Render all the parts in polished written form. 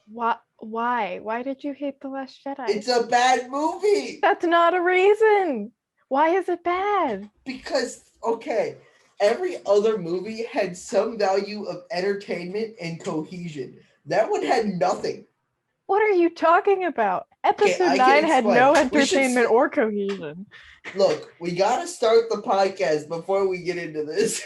Why did you hate The Last Jedi? It's a bad movie That's not a reason. Why is it bad? because okay, every other movie had some value of entertainment and cohesion. That one had nothing. What are you talking about? Okay, Episode I can 9 had explain. no We should entertainment or cohesion. look. We gotta start the podcast before we get into this.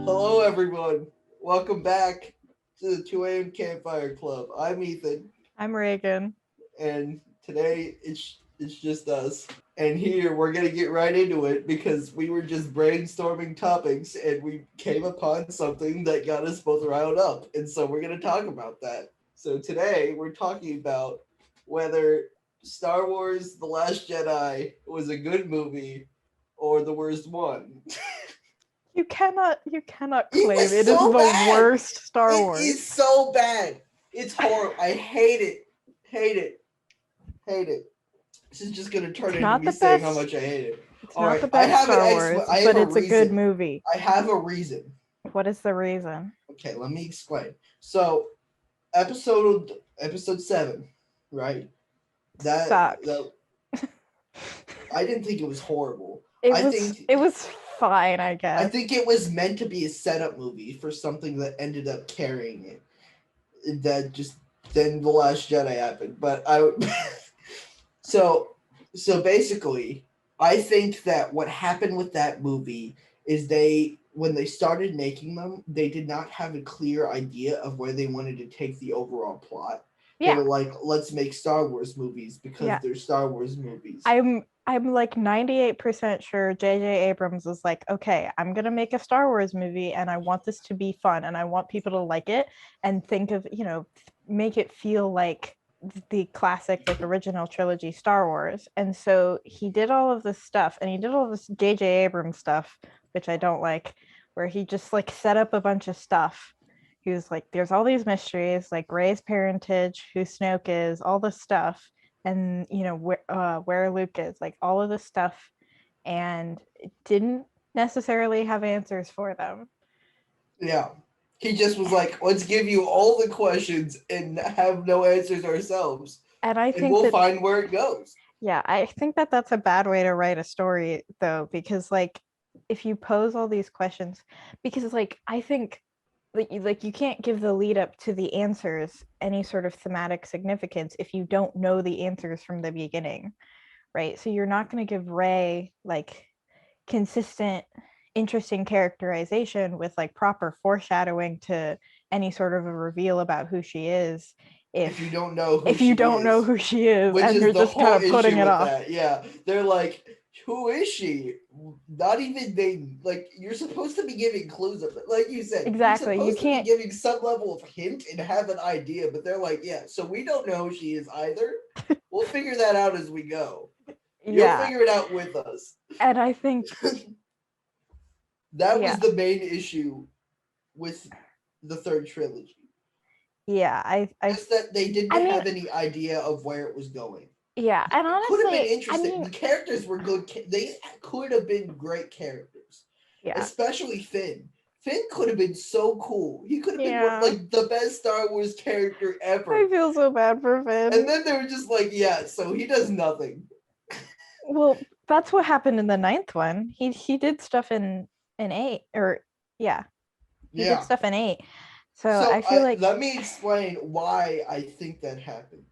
Hello, everyone. Welcome back to the 2 a.m. Campfire Club. I'm Ethan, I'm Reagan. and today it's just us. And here we're gonna get right into it because we were just brainstorming topics and we came upon something that got us both riled up, and so we're gonna talk about that. So today we're talking about whether Star Wars: The Last Jedi was a good movie or the worst one. You cannot It claim was it is so the bad. worst Star It Wars. is so bad. It's horrible. I hate it. Hate it. Hate it. This is just gonna turn It's into not me the saying how best. much I hate it. It's All not right, the I best have an Star Wars, I have but a it's a good reason. movie. I have a reason. What is the reason? Okay, let me explain. So, episode 7, right? That Sucked. that I didn't think it was horrible. It I was think it was fine, I I guess. think it was meant to be a setup movie for something that ended up carrying it. That just then the Last Jedi happened, but I so so basically, I think that what happened with that movie is they when they started making them, they did not have a clear idea of where they wanted to take the overall plot. They Yeah. were like, let's make Star Wars movies because Yeah. they're Star Wars movies. I'm like 98% sure JJ Abrams was like, "Okay, I'm going to make a Star Wars movie and I want this to be fun and I want people to like it and think of, make it feel like the classic like original trilogy Star Wars." And so he did all of this stuff and he did all this JJ Abrams stuff, which I don't like, where he just like set up a bunch of stuff. He was like, there's all these mysteries, like Rey's parentage, who Snoke is, all this stuff, and where Luke is, like all of this stuff, and it didn't necessarily have answers for them. Yeah. He just was like, let's give you all the questions and have no answers ourselves, And I and think we'll that find where it goes. yeah, I think that that's a bad way to write a story though, because like if you pose all these questions, because like I think like you can't give the lead up to the answers any sort of thematic significance if you don't know the answers from the beginning, right? So you're not going to give Rey like consistent interesting characterization with like proper foreshadowing to any sort of a reveal about who she is If you if don't know who if you she don't know is, who she is which and is you're the just kind whole of putting issue it with off. that. Yeah, they're like, who is she? Not even they like. You're supposed to be giving clues of it, like you said. You're Exactly. You supposed to be can't. giving some level of hint and have an idea, but they're like, yeah. So we don't know who she is either. We'll figure that out as we go. You'll Yeah. figure it out with us. And I think That was yeah. the main issue with the third trilogy. Yeah, Just that they I didn't mean, have any idea of where it was going. yeah, and It could have been honestly, I interesting. mean, The characters were good. They could have been great characters, yeah. especially Finn. Finn could have been so cool. He could have been Yeah. like the best Star Wars character I ever. feel so bad for And Finn. then they were just like, yeah, so he does nothing. Well, that's what happened in the ninth one. He did stuff in eight, or yeah, he did Yeah. stuff in eight. So So I feel like let me explain why I think that happened.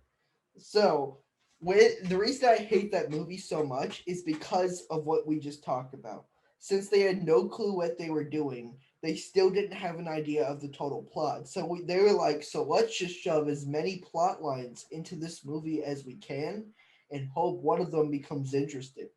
So, the reason I hate that movie so much is because of what we just talked about. Since they had no clue what they were doing, they still didn't have an idea of the total plot. So they were like, so let's just shove as many plot lines into this movie as we can and hope one of them becomes interesting.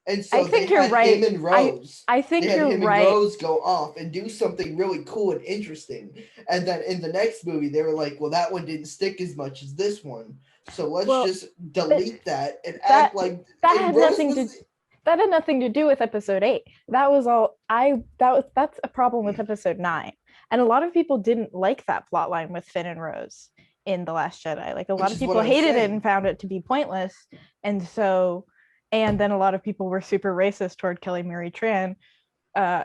And I so they think you're had him right. and I Rose. I They think had you're him and right. Rose go off and do something really cool and interesting. And then in the next movie, they were like, well, that one didn't stick as much as this one. So let's Well, just that delete that and that act like. that And had Rose nothing was. to that had nothing to do with episode 8. That was all I that was that's a problem with episode 9. And a lot of people didn't like that plot line with Finn and Rose in The Last Jedi. Like a lot Which of is what people I'm hated it and saying. found it to be pointless. And so and then a lot of people were super racist toward Kelly Marie Tran. Uh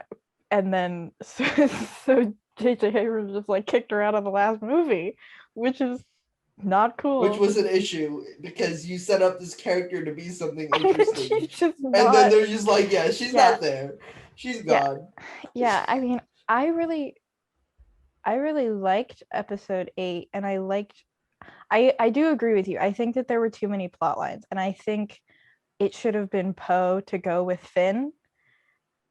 and then so J.J. Abrams just like kicked her out of the last movie, which is not which cool. was an issue because you set up this character to be something And interesting, she's just and then not. they're just like, yeah, she's Yeah, not there, she's yeah, gone. yeah. I mean, I really liked episode 8, and I do agree with you. I think that there were too many plot lines, and I think it should have been Poe to go with Finn,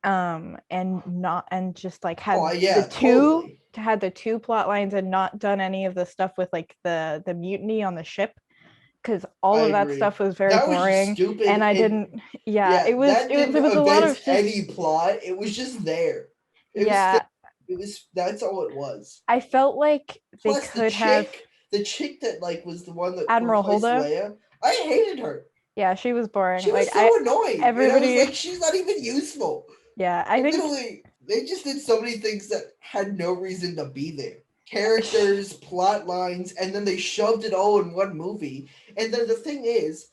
and not, and just like had Oh yeah, the two totally. to had the two plot lines and not done any of the stuff with like the mutiny on the ship, because I all of that agree. stuff was very That was just boring, stupid, and I and didn't. Yeah, yeah, that it didn't was a lot advance of any just. plot. It was just there. It was Yeah, it was that's all it was. I felt like they Plus could have the chick that like was the one that Admiral replaced Holdo. Leia, I hated her. Yeah, she was boring. She Like was so annoying, and I was everybody. like, she's not even useful. Yeah, I And think. literally, they just did so many things that had no reason to be there. Characters, plot lines, and then they shoved it all in one movie. And then the thing is,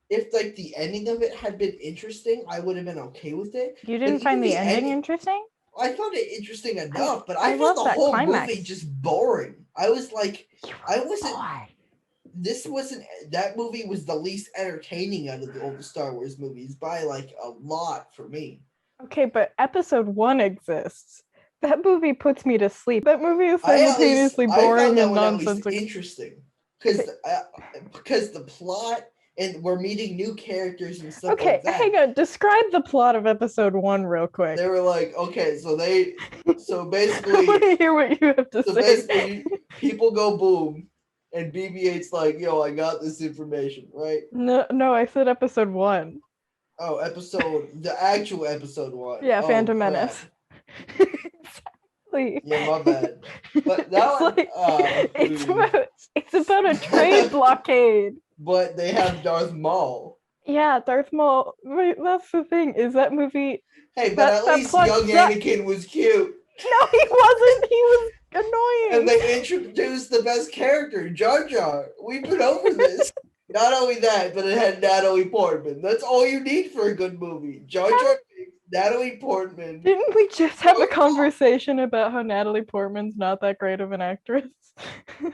if like the ending of it had been interesting, I would have been okay with it. You But didn't even find the the ending ending, interesting? I found it interesting enough, but I I found love the that whole movie climax. just boring. I was like, You I were wasn't. bored. This wasn't. That movie was the least entertaining out of the old Star Wars movies by like a lot for me. Okay, but episode 1 exists. That movie puts me to sleep. That movie is simultaneously I found boring that and one at least nonsensical. interesting Okay, because the plot and we're meeting new characters and stuff okay, like hang that. on. Describe the plot of episode 1 real quick. They were like, okay, so I want basically to hear what you have to so say. basically people go boom, and BB-8's like, yo, I got this information, right? No, no, I said episode 1. Oh, the actual episode one. Yeah, Oh Phantom crap. Menace. Exactly. Yeah, my bad. But that It's one, like it's about a trade but blockade. they have Darth Maul. Yeah, Darth Maul. Wait, that's the thing. Is that movie Hey, but at that least plot young sucked? Anakin was cute. No, he wasn't. He was And annoying. they introduced the best character, Jar Jar. We've been over this. Not only that, but it had Natalie Portman. That's all you need for a good movie. Jar Jar Binks, Natalie Portman. Didn't we just have a conversation about how Natalie Portman's not that great of an actress?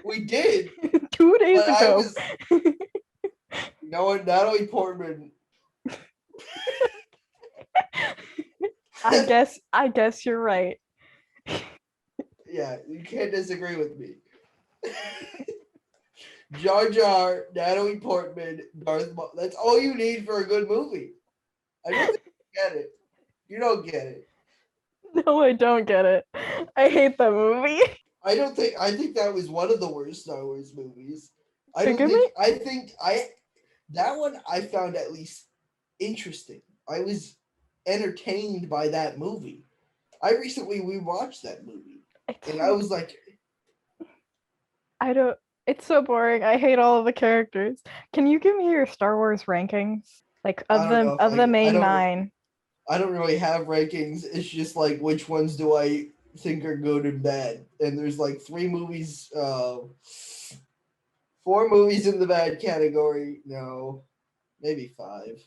We did. 2 days But I ago. was, you know what, Natalie Portman. I guess you're right. Yeah, you can't disagree with me. Jar Jar, Natalie Portman, Darth Maul. That's all you need for a good movie. I don't think you get it. You don't get it. No, I don't get it. I hate that movie. I think that was one of the worst Star Wars movies. Forgive That one I found at least interesting. I was entertained by that movie. I recently rewatched that movie. And I was like, I don't. It's so boring. I hate all of the characters. Can you give me your Star Wars rankings, like I don't know if of the main don't 9? I don't really have rankings. It's just like which ones do I think are good and bad. And there's like 4 movies in the bad category. No, maybe 5.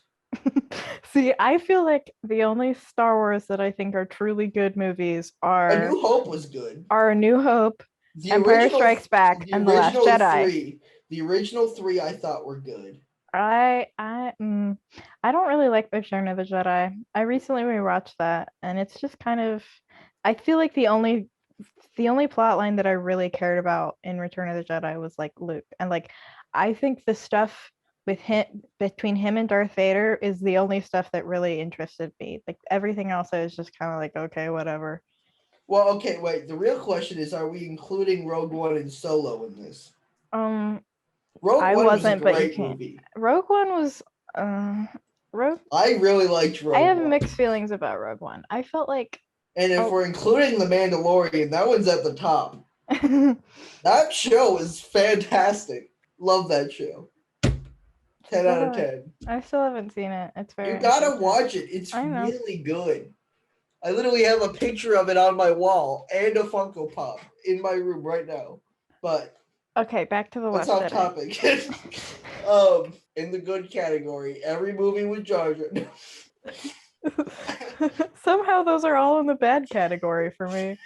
See, I feel like the only Star Wars that I think are truly good movies A New Hope was good. are A New Hope, The Empire Strikes Back, and The Last Jedi. The original 3 I thought were good. I don't really like Return of the Jedi. I recently rewatched that, and it's just kind of. I feel like the only plot line that I really cared about in Return of the Jedi was like Luke, and like I think the stuff with him between him and Darth Vader is the only stuff that really interested me. Like everything else, I was just kind of like, okay, whatever. Well, okay, wait. The real question is, are we including Rogue One and Solo in this? Rogue I One wasn't, was a but you great can't. movie. Rogue One was Rogue. I really liked Rogue I have One. mixed feelings about Rogue One. I felt like, and if we're including The Mandalorian, that one's at the top. That show is fantastic. Love that show. 10 out of 10. I still haven't seen it. It's very. You gotta watch it. It's really good. I literally have a picture of it on my wall and a Funko Pop in my room right now. But okay, back to the Last Jedi. That's off topic. In the good category, every movie with Jar Jar. Somehow those are all in the bad category for me.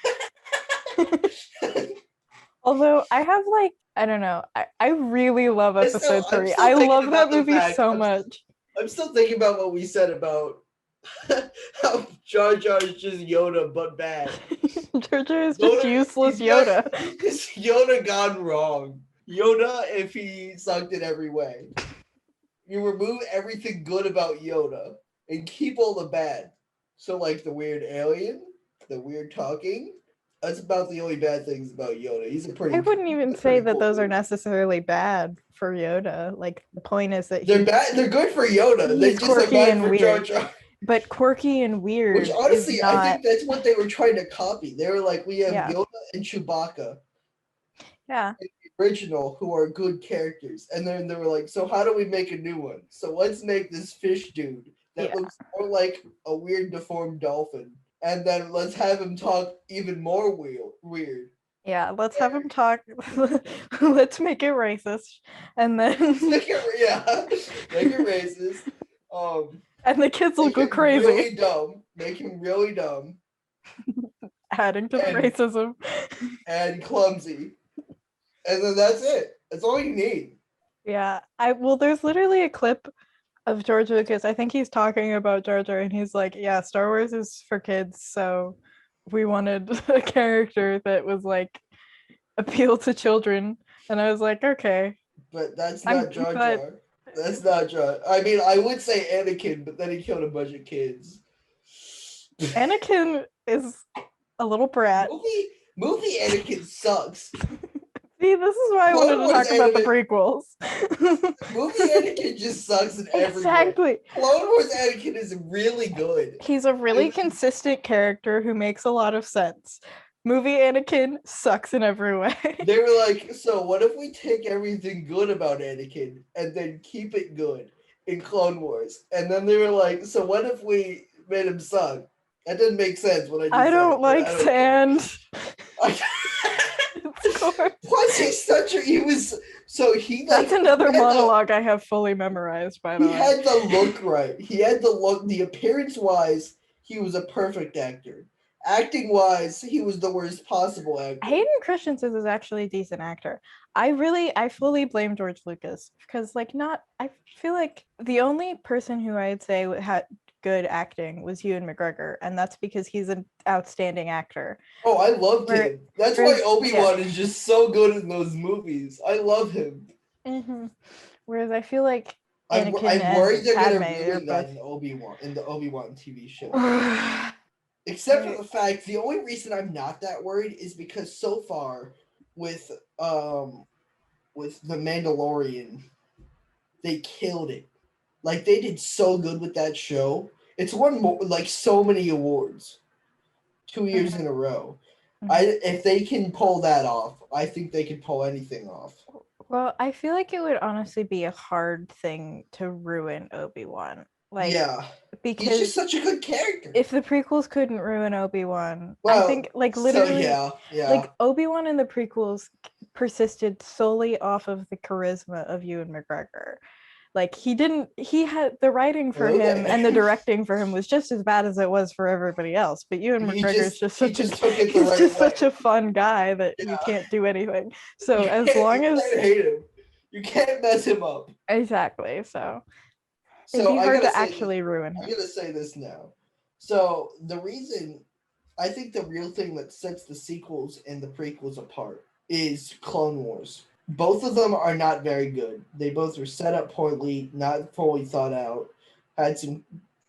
Although I have like, I don't know, I really love episode I'm 3. still I thinking love about that the movie fact. so much. I'm still thinking about what we said about how Jar Jar is just Yoda but bad. Jar Jar is just Yoda, useless Yoda. He's just Yoda gone wrong. Yoda, if he sucked in every way. You remove everything good about Yoda and keep all the bad. So, like the weird alien, the weird talking. That's about the only bad things about Yoda. He's I wouldn't even say that cool those are dude. necessarily bad for Yoda. Like the point is that They're bad. They're good for Yoda. They he's just are quirky bad and for Jar weird. Jar. But quirky and Which weird is honestly, I not. think that's what they were trying to copy. They were like, we have Yeah. Yoda and Chewbacca, Yeah. the original, who are good characters. And then they were like, so how do we make a new one? So let's make this fish dude that Yeah. looks more like a weird deformed dolphin. And then let's have him talk even more weird. Yeah. Let's have him talk. Let's make it racist. And then Make it, yeah, make it racist. and the kids will Make go him crazy. really dumb. Make him really dumb. Adding to the racism. And clumsy. And then that's it. That's all you need. Yeah. There's literally a clip of George Lucas. I think he's talking about Jar Jar and he's like, yeah, Star Wars is for kids, so we wanted a character that was like appeal to children. And I was like, okay. But that's not Jar But Jar. That's not Jar. I mean, I would say Anakin, but then he killed a bunch of kids. Anakin is a little brat. Movie Anakin sucks. See, this is why I wanted to talk about the prequels. Movie Anakin just sucks in every exactly. way. Clone Wars Anakin is really good. He's a really consistent character who makes a lot of sense. Movie Anakin sucks in every way. They were like, so what if we take everything good about Anakin and then keep it good in Clone Wars? And then they were like, so what if we made him suck? That doesn't make sense. What I just I don't said, like sand. Plus, he's such a. He was so he. Like, that's another monologue I have fully memorized. By the way, he had the look right. He had the look. The appearance wise, he was a perfect actor. Acting wise, he was the worst possible actor. Hayden Christensen is actually a decent actor. I fully blame George Lucas because, like, I feel like the only person who I'd say had good acting was Ewan McGregor, and that's because he's an outstanding actor. Oh, I loved him. That's why Obi-Wan is just so good in those movies. I love him. Mm-hmm. Whereas I feel like I'm worried they're gonna ruin that in the Obi-Wan TV show. Except for the fact, the only reason I'm not that worried is because so far with The Mandalorian, they killed it. Like, they did so good with that show. It's won like so many awards 2 years in a row. If they can pull that off, I think they can pull anything off. Well, I feel like it would honestly be a hard thing to ruin Obi-Wan. Like, yeah, because he's just such a good character. If the prequels couldn't ruin Obi-Wan, I think like literally, like Obi-Wan in the prequels persisted solely off of the charisma of Ewan McGregor. Like he had the writing for him and the directing for him was just as bad as it was for everybody else. But Ewan McGregor is just such a fun guy that you can't do anything. So as long as you hate him, you can't mess him up. Exactly. So it'd be hard to actually ruin him. I'm gonna say this now. So the reason I think the real thing that sets the sequels and the prequels apart is Clone Wars. Both of them are not very good. They both were set up poorly, not fully thought out, had some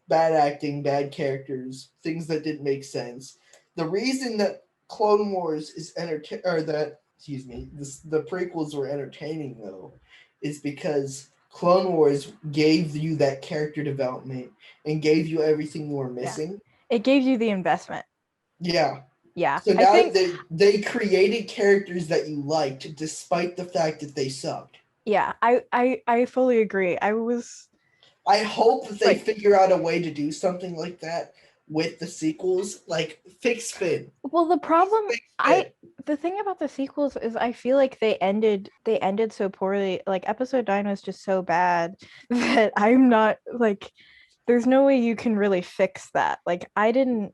bad acting, bad characters, things that didn't make sense. The reason that Clone Wars is the prequels were entertaining though, is because Clone Wars gave you that character development and gave you everything you were missing. Yeah. It gave you the investment. Yeah. Yeah. So now they created characters that you liked despite the fact that they sucked. Yeah, I fully agree. I hope that they figure out a way to do something like that with the sequels, like fix Finn. Well, the thing about the sequels is I feel like they ended so poorly. Like episode 9 was just so bad that I'm not like there's no way you can really fix that. Like I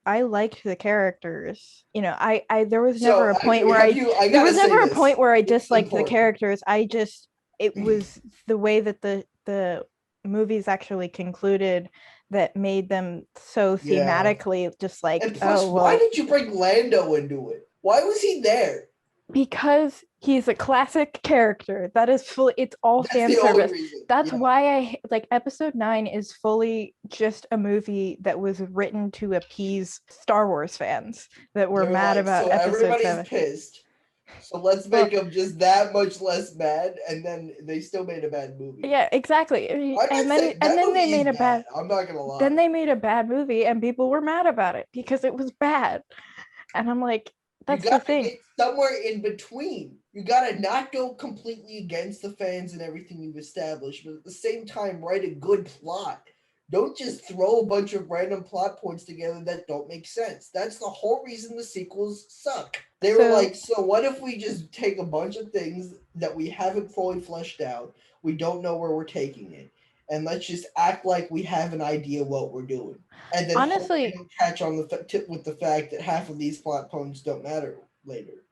liked the characters. You know, I there was never So a point actually, where have I you? I there gotta was say never a this. point where I It's disliked the important. characters. I just it was the way that the movies actually concluded that made them so Yeah. thematically just like, And plus, oh why well, did you bring Lando into it? Why was he there? because he's a classic character that is fully, it's all That's fan the only service. reason. That's Yeah. why I like episode 9 is fully just a movie that was written to appease Star Wars fans that were They're mad like, about so episode everybody's 7. pissed. So let's Well, make them just that much less mad, and then they still made a bad movie. yeah, exactly. I'm And not then saying that movie they is made a bad. bad, I'm not gonna then lie. they made a bad movie and people were mad about it because it was bad. And I'm like, You that's the gotta thing. get somewhere in between. You gotta not go completely against the fans and everything you've established, but at the same time write a good plot. Don't just throw a bunch of random plot points together that don't make sense. That's the whole reason the sequels suck. They were So like, so what if we just take a bunch of things that we haven't fully fleshed out? We don't know where we're taking it. And let's just act like we have an idea what we're doing. And then hope they honestly, don't catch on the tip with the fact that half of these plot points don't matter later.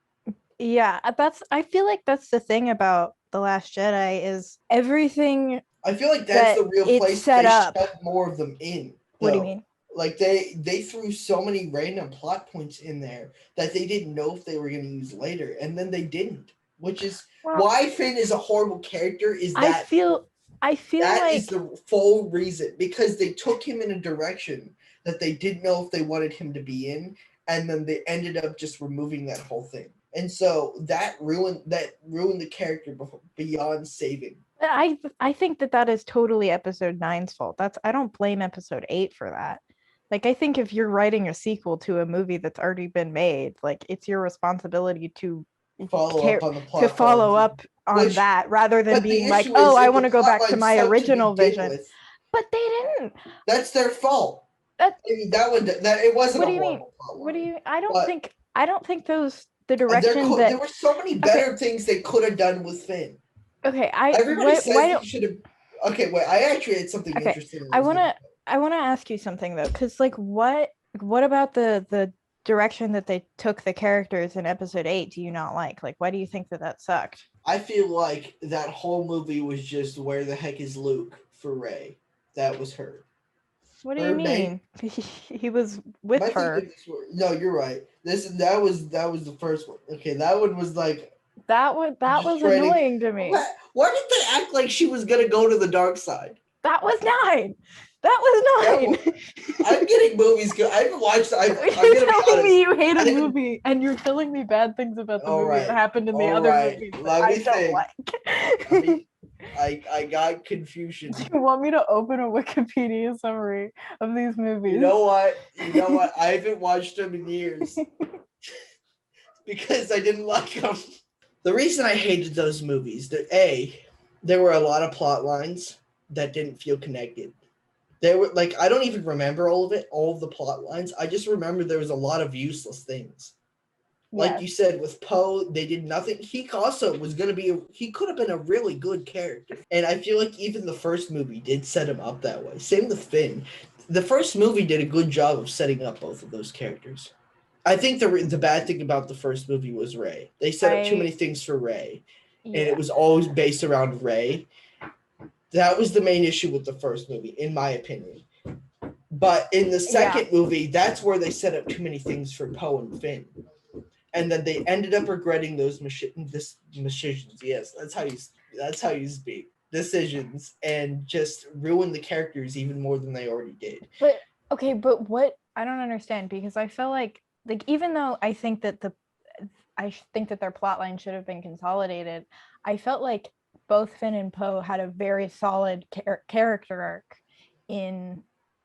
yeah, that's, I feel like that's the thing about The Last Jedi is everything I feel like that's that the real it's place set they up. shut more of them in, What do you though. mean? Like they threw so many random plot points in there that they didn't know if they were going to use later, and then they didn't. Which is Well, why Finn is a horrible character. Is I that feel I feel that is like the full reason because they took him in a direction that they didn't know if they wanted him to be in, and then they ended up just removing that whole thing. And so that ruined the character beyond saving. I think that that is totally episode 9's fault. That's, I don't blame episode 8 for that. Like I think if you're writing a sequel to a movie that's already been made, like it's your responsibility to Follow up care on the to plot follow lines, up on which that rather than but the being like, issue "Oh, is I if want the to go plot back to line my sucked to original begin vision." with, But they didn't. that's their fault. That I mean, that it wasn't what a do you mean? horrible plot What do line, you but I don't think those the there direction there that were so many okay, better things they could have done with Finn. okay, I Everybody what says why they don't should have. Okay, wait. I actually had something okay, interesting I I was want gonna. to I want to ask you something though, cuz like what about the direction that they took the characters in episode 8 do you not like? Like why do you think that that sucked? I feel like that whole movie was just where the heck is Luke for Ray. That was her. What do you Her name. mean? He was Am with I thinking her. this word? No, you're right. That was the first one. Okay, that one was like That just was training. annoying to me. Why did they act like she was gonna go to the dark side? That was 9. That was 9. I'm getting movies. I haven't watched. I'm You're gonna be telling honest. me you hate I a haven't. movie and you're telling me bad things about the All movie that right. happened in the All other right. movies that Let I me don't think. I like. mean, I got confusion. Do you want me to open a Wikipedia summary of these You movies? know what? You know what? I haven't watched them in years because I didn't like them. The reason I hated those movies, there were a lot of plot lines that didn't feel connected. There were like I don't even remember all of it, all of the plot lines. I just remember there was a lot of useless things. Like Yes. you said, with Poe, they did nothing. He also was going to be, he could have been a really good character. And I feel like even the first movie did set him up that way. Same with Finn. The first movie did a good job of setting up both of those characters. I think the bad thing about the first movie was Rey. They set up too many things for Rey, and Yeah. it was always based around Rey. That was the main issue with the first movie, in my opinion. But in the second movie, that's where they set up too many things for Poe and Finn. And then they ended up regretting those decisions. Yes, that's how you speak. Decisions and just ruin the characters even more than they already did. But okay, but what I don't understand because I feel like even though I think that their plot line should have been consolidated, I felt like both Finn and Poe had a very solid character arc in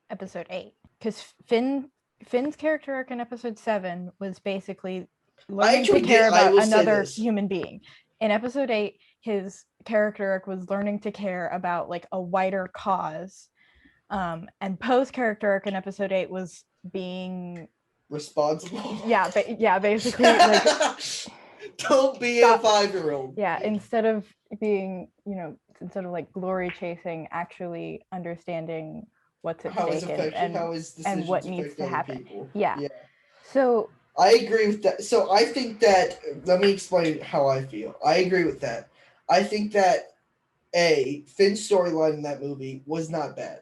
episode 8 because Finn's character arc in episode 7 was basically learning to care about another human being. In episode 8, his character arc was learning to care about like a wider cause. And Poe's character arc in episode 8 was being responsible. Yeah, basically like don't be a 5-year-old. Yeah, instead of being, instead of like glory chasing, actually understanding what's at How is stake how his and what decisions needs affect to other happen. people. Yeah. Yeah. So I agree with that. So I think that, let me explain how I feel. I agree with that. I think that Finn's storyline in that movie was not bad.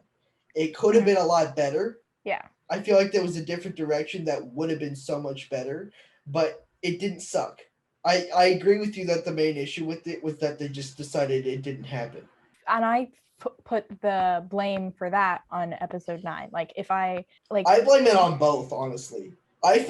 It could have been a lot better. yeah. I feel like there was a different direction that would have been so much better, but it didn't suck. I agree with you that the main issue with it was that they just decided it didn't happen. And I put the blame for that on episode 9. Like if I blame it on both, honestly. I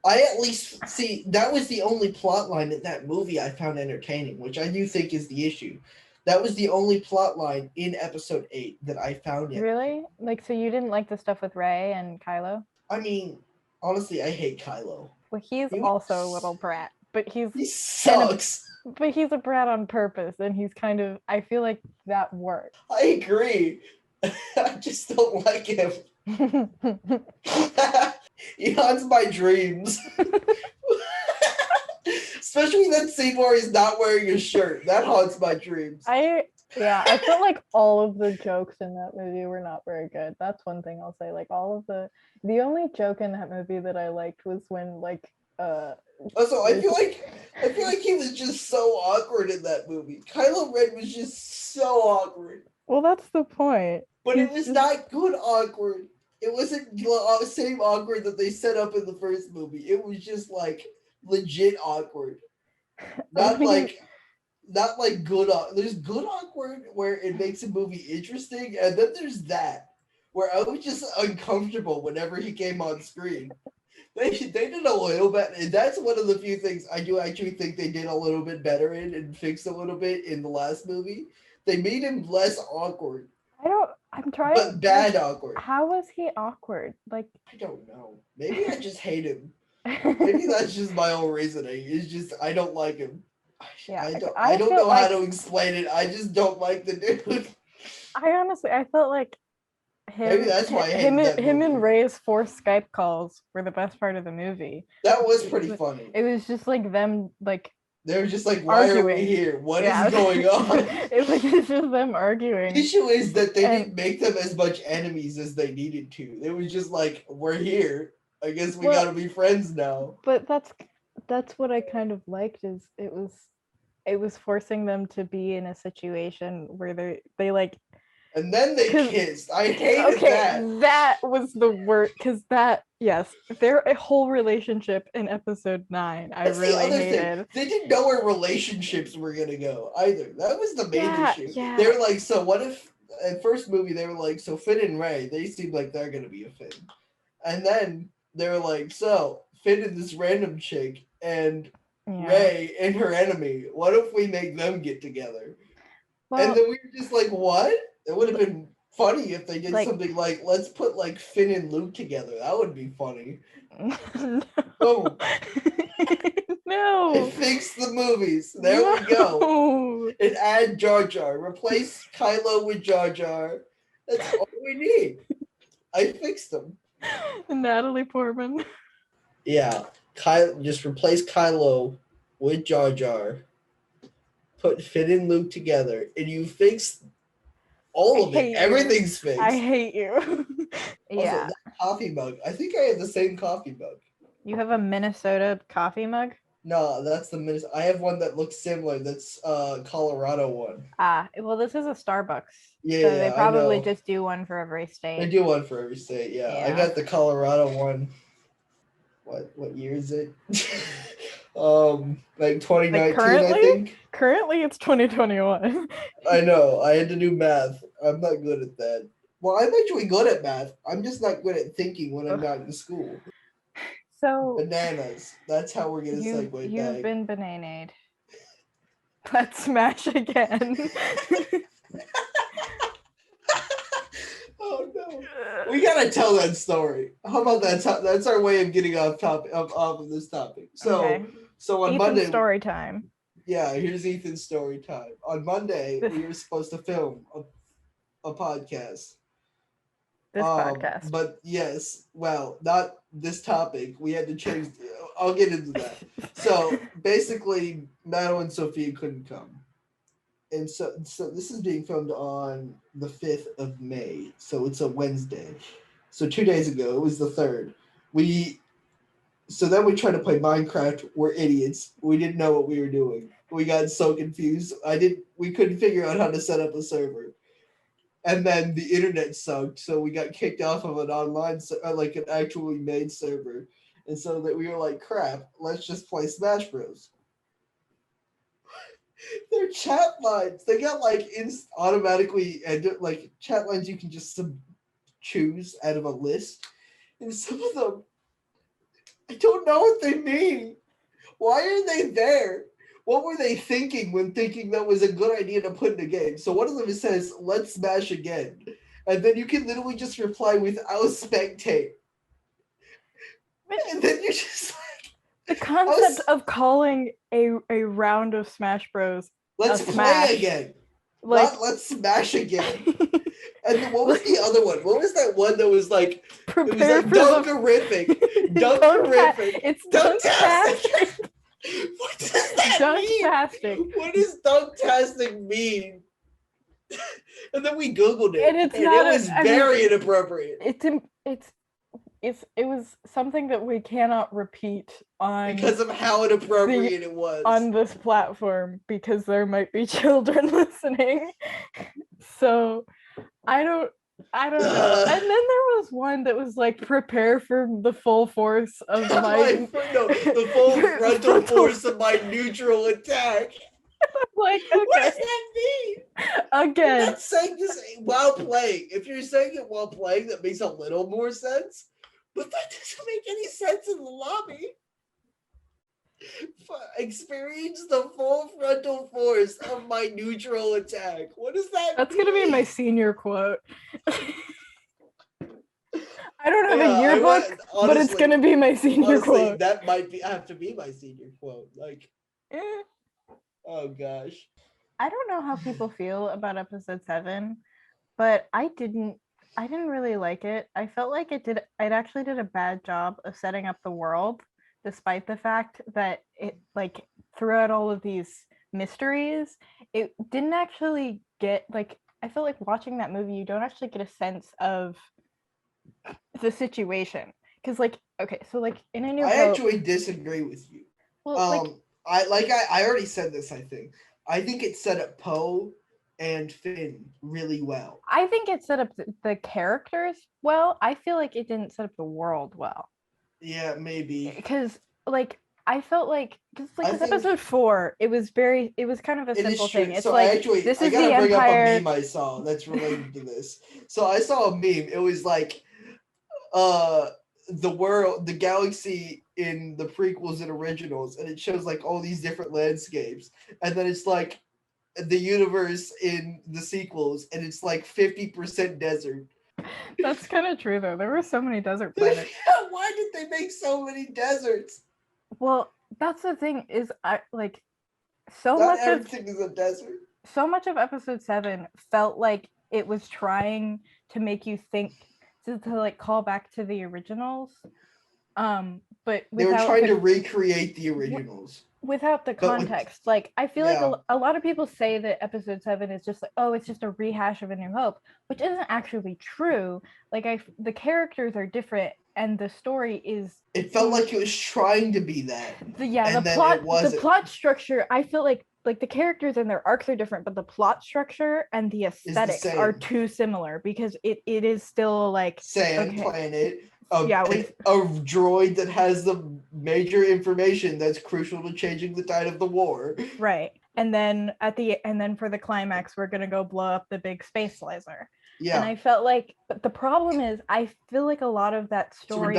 at least see that was the only plot line in that movie I found entertaining, which I do think is the issue. That was the only plot line in episode 8 that I found it. Really? Like, so you didn't like the stuff with Rey and Kylo? I mean, honestly, I hate Kylo. Well, he's also a little brat, but he sucks. But he's a brat on purpose, and he's kind of, I feel like that works. I agree. I just don't like him. He haunts my dreams. Especially that scene where he's not wearing a shirt. That haunts my dreams. I felt like all of the jokes in that movie were not very good. That's one thing I'll say. Like all of the only joke in that movie that I liked was when also, I feel like he was just so awkward in that movie. Kylo Ren was just so awkward. Well, that's the point. But it was not good awkward. It wasn't the same awkward that they set up in the first movie. It was just like legit awkward. Not like good. There's good awkward where it makes a movie interesting, and then there's that where I was just uncomfortable whenever he came on screen. They did a little bit, and that's one of the few things I do actually think they did a little bit better in and fixed a little bit in the last movie. They made him less awkward. I'm trying. But bad awkward. How was he awkward? Like, I don't know. Maybe I just hate him. Maybe that's just my own reasoning. It's just I don't like him. Yeah, I don't know how to explain it. I just don't like the dude. I felt like maybe that's why him and Rey's forced Skype calls were the best part of the movie. That was pretty funny. It was just like them like they were just like, why arguing. Are we here? What is going on? It was just them arguing. The issue is that they didn't make them as much enemies as they needed to. It was just like, we're here. I guess we gotta be friends now. But that's what I kind of liked, is it was forcing them to be in a situation where they like. And then they kissed. I hated that. That was the worst, because their whole relationship in episode 9, That's I really hated. Thing. They didn't know where relationships were gonna go either. That was the main issue. Yeah. They were like, so what if at first movie they were like, so Finn and Rey, they seem like they're gonna be a thing. And then they were like, so Finn and this random chick and Rey and her enemy, what if we make them get together? Well, and then we were just like, what? It would have been funny if they did something like, let's put like Finn and Luke together. That would be funny. No. Oh. No. It fixed the movies. There we go. And add Jar Jar. Replace Kylo with Jar Jar. That's all we need. I fixed them. Natalie Portman. Yeah. Just replace Kylo with Jar Jar. Put Finn and Luke together. And you fix all of it. Everything's fixed. I hate you. Yeah. Also, that coffee mug. I think I have the same coffee mug. You have a Minnesota coffee mug? No, that's the Minnesota. I have one that looks similar. That's Colorado one. Well, this is a Starbucks. Yeah, so they probably just do one for every state. They do one for every state. Yeah. I got the Colorado one. What year is it? Like 2019, I think. Currently, it's 2021. I know. I had to do math. I'm not good at that. Well, I'm actually good at math. I'm just not good at thinking when I'm not in school. So bananas. That's how we're gonna segue back. You've been bananaed. Let's smash again. Oh no. We gotta tell that story. How about that? That's our way of getting off of this topic. So on Ethan's Monday, story time. Yeah, here's Ethan's story time. On Monday, we were supposed to film a podcast. This podcast. But yes, well, not this topic. We had to change. I'll get into that. So basically, Madeline and Sophia couldn't come. And so this is being filmed on the 5th of May. So it's a Wednesday. So 2 days ago, it was the 3rd. So then we tried to play Minecraft. We're idiots. We didn't know what we were doing. We got so confused. We couldn't figure out how to set up a server. And then the internet sucked, so we got kicked off of an online, like an actually made server. And so that we were like, crap, let's just play Smash Bros. Their chat lines, they got like automatically, and like chat lines you can just choose out of a list. And some of them, I don't know what they mean. Why are they there? What were they thinking when thinking that was a good idea to put in a game? So one of them says, let's smash again. And then you can literally just reply with, I'll spectate. And then you're just like... The concept of calling a round of Smash Bros. Let's play again. Like, let's smash again. And then what was the other one? What was that one that was like, it was like dunkerific. Dunkerific. It's dunktastic. What does that mean? What does dunktastic mean? And then we Googled it, and it was very inappropriate. It was something that we cannot repeat on because of how inappropriate it was on this platform, because there might be children listening. So I don't know. And then there was one that was like, prepare for the full force of my the full frontal force of my neutral attack. Like, okay. What does that mean? Again, you're not saying this while playing. If you're saying it while playing, that makes a little more sense. But that doesn't make any sense in the lobby. Experience the full frontal force of my neutral attack. What does that That's mean? Gonna be my senior quote. I don't have a yearbook, honestly, but it's gonna be my senior quote. That might have to be my senior quote. Like, oh gosh. I don't know how people feel about episode 7, but I didn't really like it. I felt like it actually did a bad job of setting up the world, despite the fact that it, like, throughout all of these mysteries, it didn't actually get, like, I feel like watching that movie, you don't actually get a sense of the situation. Because, like, okay, so, like, in A New Hope... I actually disagree with you. Well, I already said this, I think. I think it set up Poe and Finn really well. I think it set up the characters well. I feel like it didn't set up the world well. Yeah, maybe. Because, like, I felt like, because episode 4, it was kind of a simple thing. It's so like, this is the Empire. I gotta bring up a meme I saw that's related to this. So I saw a meme. It was like, the galaxy in the prequels and originals, and it shows like all these different landscapes, and then it's like the universe in the sequels, and it's like 50% desert. That's kind of true, though. There were so many desert planets. Why did they make so many deserts? Well, that's the thing, is everything is a desert. So much of episode 7 felt like it was trying to make you think, to like call back to the originals, but they were trying to recreate the originals without the context. Like, I feel like a lot of people say that episode 7 is just like, oh, it's just a rehash of A New Hope, which isn't actually true. Like, the characters are different, and the story is... It felt like it was trying to be that. The plot structure, I feel like the characters and their arcs are different, but the plot structure and the aesthetics are too similar, because it is still like sand planet. A droid that has the major information that's crucial to changing the tide of the war. Right. And then for the climax, we're gonna go blow up the big space laser. Yeah. And I felt like, but the problem is, I feel like a lot of that story,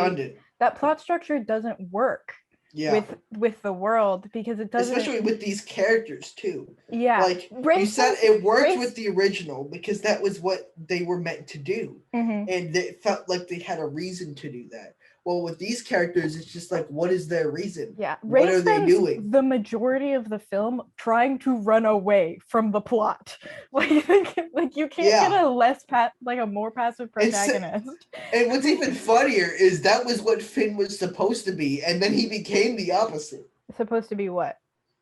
that plot structure doesn't work. Yeah. With the world, because it doesn't, especially with these characters too. Yeah, like you said, it worked with the original because that was what they were meant to do, and it felt like they had a reason to do that. Well, with these characters, it's just like, what is their reason? Yeah, what are they doing? The majority of the film trying to run away from the plot. Like you can't get a more passive protagonist. And what's even funnier is that was what Finn was supposed to be, and then he became the opposite. Supposed to be what?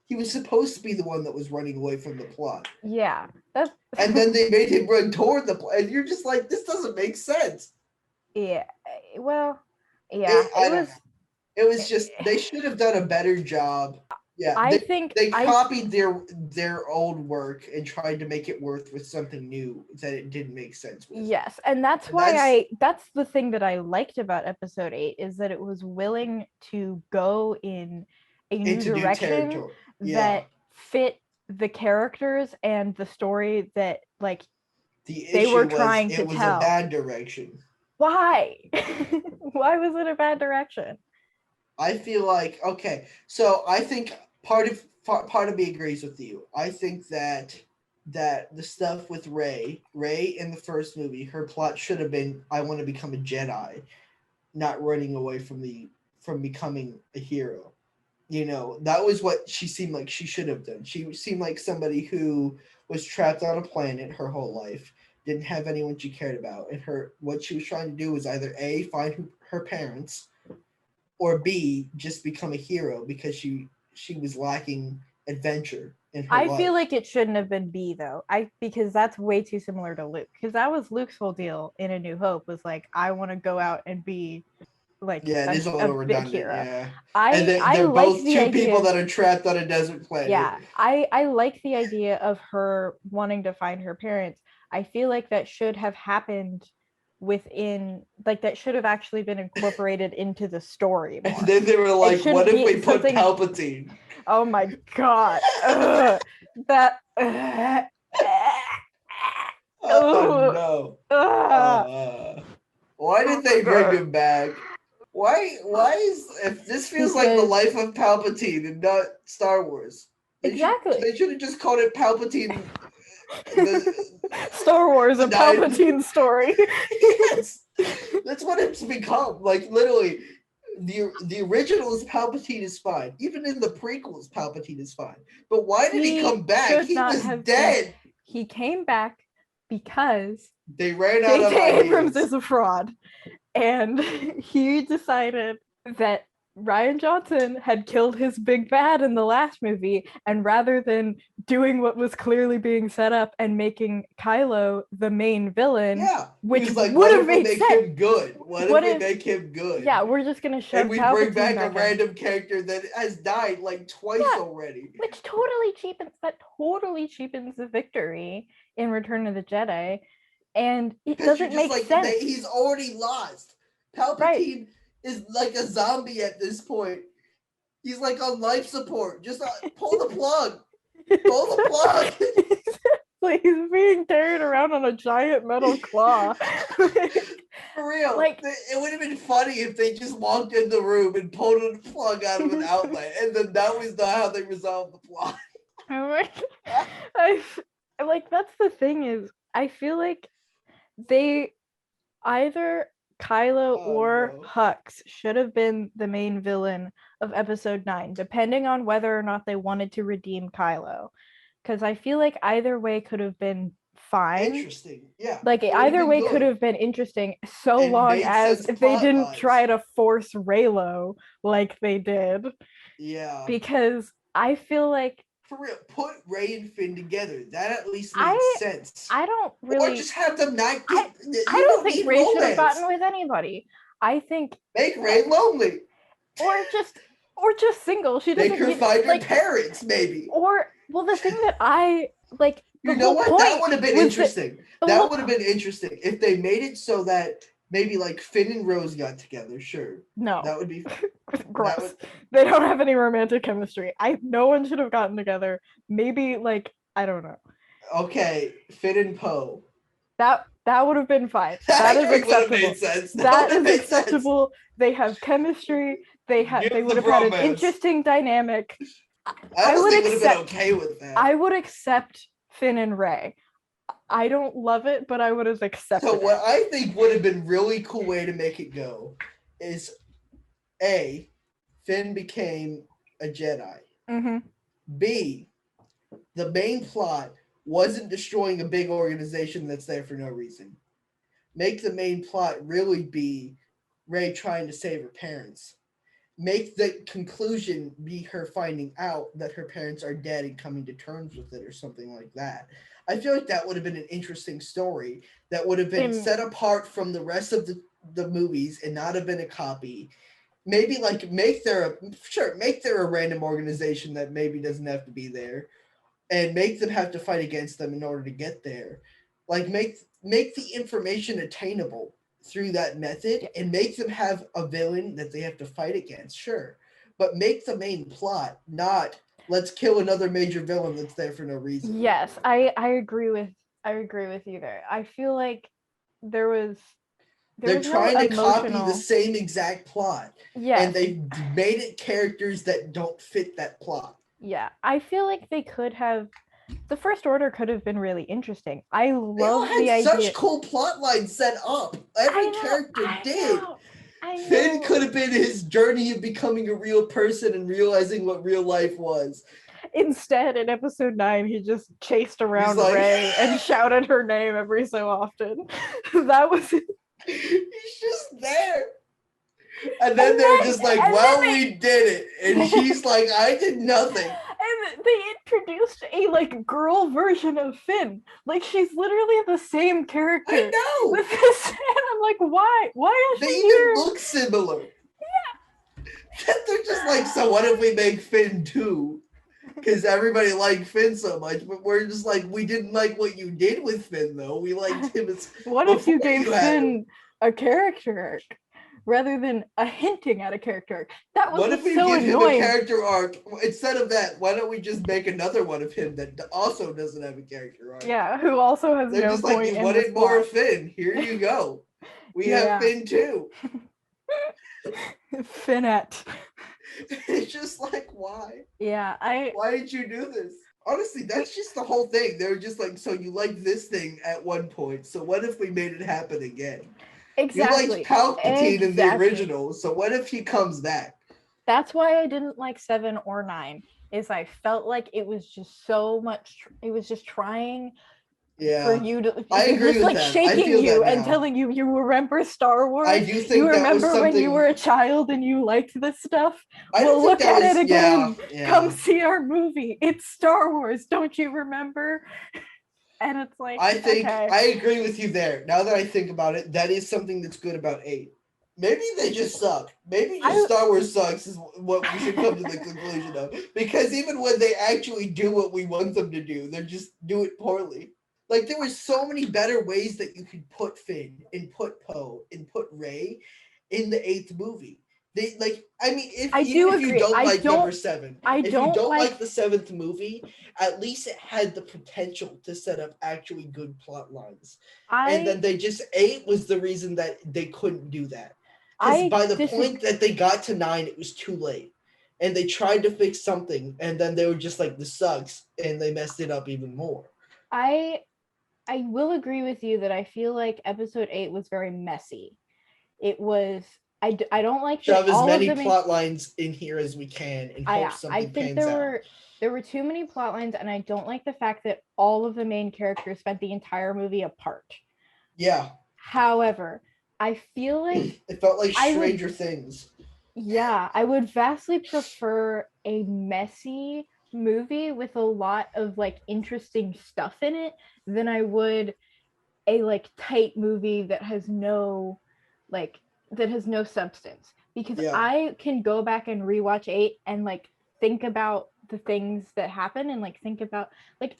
He was supposed to be the one that was running away from the plot. Yeah, that's And then they made him run toward the plot. And you're just like, this doesn't make sense. yeah. Well, yeah, I don't know. It was just, they should have done a better job. Yeah, I think they copied their old work and tried to make it work with something new that it didn't make sense with. Yes, and that's why that's the thing that I liked about episode 8 is that it was willing to go in a new direction that fit the characters and the story that like they were trying to tell. It was a bad direction. Why? Why was it a bad direction? I feel like, okay, so I think part of me agrees with you. I think that the stuff with Rey in the first movie, her plot should have been, I want to become a Jedi, not running away from becoming a hero. You know, that was what she seemed like she should have done. She seemed like somebody who was trapped on a planet her whole life, didn't have anyone she cared about, and what she was trying to do was either A, find her parents, or B, just become a hero because she was lacking adventure in her life. I feel like it shouldn't have been B though. Because that's way too similar to Luke. Because that was Luke's whole deal in A New Hope was like, I want to go out and be like it is a little redundant. Hero. Yeah, and they're both two people that are trapped on a desert planet. Yeah, I like the idea of her wanting to find her parents. I feel like that should have happened within, like that should have actually been incorporated into the story more. And then they were like, what if we put Palpatine? Oh my god. That oh no. Why did they bring him back? Why is, if this feels like the life of Palpatine and not Star Wars? They should have just called it Palpatine. Star Wars, a Palpatine story. Yes, that's what it's become. Like literally, the originals Palpatine is fine. Even in the prequels, Palpatine is fine. But why did he come back? He was dead. He came back because they ran out of J.J. ideas. Abrams is a fraud, and he decided that Rian Johnson had killed his big bad in the last movie, and rather than doing what was clearly being set up and making Kylo the main villain, which would have made sense. Him good? What if we make him good? Yeah, we're just gonna shove and we bring back a random character that has died like twice already, which totally cheapens the victory in Return of the Jedi, and it doesn't make sense. He's already lost. Palpatine is like a zombie at this point. He's like on life support. Just pull the plug. Pull the plug. Like he's being carried around on a giant metal claw. For real. Like, it would have been funny if they just walked in the room and pulled a plug out of an outlet, and then that was not how they resolved the plot. Like that's the thing is, I feel like they either Kylo or Hux should have been the main villain of episode 9, depending on whether or not they wanted to redeem Kylo. Because I feel like either way could have been fine. Interesting, yeah. Like either way could have been interesting, so long as they didn't try to force Reylo like they did. Yeah. Because I feel like, for real, put Rey and Finn together. That at least makes sense. I don't really. Or just have them not get. I don't think Rey should have gotten with anybody. I think make Rey lonely. Or just single. She doesn't make her find her parents, maybe. Or the thing that I like. You know what? That would have been interesting. That would have been interesting if they made it so that maybe like Finn and Rose got together. Sure. No. That would be gross. They don't have any romantic chemistry. No one should have gotten together. Maybe like I don't know. Okay, Finn and Poe. That would have been fine. That is acceptable. Made sense. That is acceptable. Sense. They have chemistry. They would have had an interesting dynamic. I would have been okay with that. I would accept Finn and Rey. I don't love it, but I would have accepted it. So what I think would have been really cool way to make it go is A, Finn became a Jedi. Mm-hmm. B, the main plot wasn't destroying a big organization that's there for no reason. Make the main plot really be Rey trying to save her parents. make the conclusion be her finding out that her parents are dead and coming to terms with it or something like that. I feel like that would have been an interesting story that would have been In set apart from the rest of the movies and not have been a copy. Maybe like make there a random organization that maybe doesn't have to be there and make them have to fight against them in order to get there. Like make the information attainable through that method yeah. and make them have a villain that they have to fight against, sure. But make the main plot not let's kill another major villain that's there for no reason. Yes, I agree with you there. I feel like there was They're no trying to copy the emotional. same exact plot and Yes, they've made it characters that don't fit that plot. yeah. I feel like they could have. The First Order could have been really interesting. I They all love had the idea. such cool plot lines set up. Every character did. I Finn know. could have been his journey of becoming a real person and realizing what real life was. Instead, in episode 9, he just chased He's around like, Rey and shouted her name every so often. That was it. he's just there. And then they're just like, well, we did it. And she's like, I did nothing. And they introduced a like girl version of Finn. Like she's literally the same character. I know. With this, and I'm like, why? Why is They she even here? look similar. Yeah. They're just like, so what if we make Finn 2? Because everybody liked Finn so much, but we're just like, we didn't like what you did with Finn, though. We liked him as. What if you before gave had him. Finn a character arc rather than a hinting at a character arc? That was What if we so give annoying. him a character arc? Instead of that, why don't we just make another one of him that also doesn't have a character arc? Yeah, who also has They're no just point like, you in wanted this more plot. of Finn. Here you go. We Yeah. have Finn too. Finnette. It's just like, why? Yeah, Why did you do this? Honestly, that's just the whole thing. They were just like, so you liked this thing at one point, so what if we made it happen again? exactly. You liked Palpatine in the Exactly. original, so what if he comes back? That's why I didn't like 7 or 9. Is I felt like it was just so much. It was just trying Yeah, for you to. I agree just with like that. I shaking feel you that and now. telling you remember Star Wars. I do think you that was remember when you something- were a child and you liked this stuff. I Well, don't think look that at was- it again. yeah. Come see our movie. It's Star Wars. Don't you remember? And it's like, I think okay. I agree with you there. Now that I think about it, that is something that's good about 8. Maybe they just suck. Maybe just Star Wars sucks is what we should come to the conclusion of. Because even when they actually do what we want them to do, they just do it poorly. Like there were so many better ways that you could put Finn and put Poe and put Rey in the 8th movie. They like, I mean, if you don't like number 7, if you don't like the 7th movie, at least it had the potential to set up actually good plot lines. And then they just 8 was the reason that they couldn't do that. Because by the point that they got to 9, it was too late. And they tried to fix something, and then they were just like, this sucks, and they messed it up even more. I will agree with you that I feel like episode 8 was very messy. It was. I don't like shove as many plot lines in here as we can and hope something pans out. There were too many plot lines, and I don't like the fact that all of the main characters spent the entire movie apart. Yeah. However, I feel like it felt like Stranger Things. Yeah, I would vastly prefer a messy movie with a lot of like interesting stuff in it than I would a like tight movie that has no substance. Because I can go back and rewatch 8 and like think about the things that happen and like think about like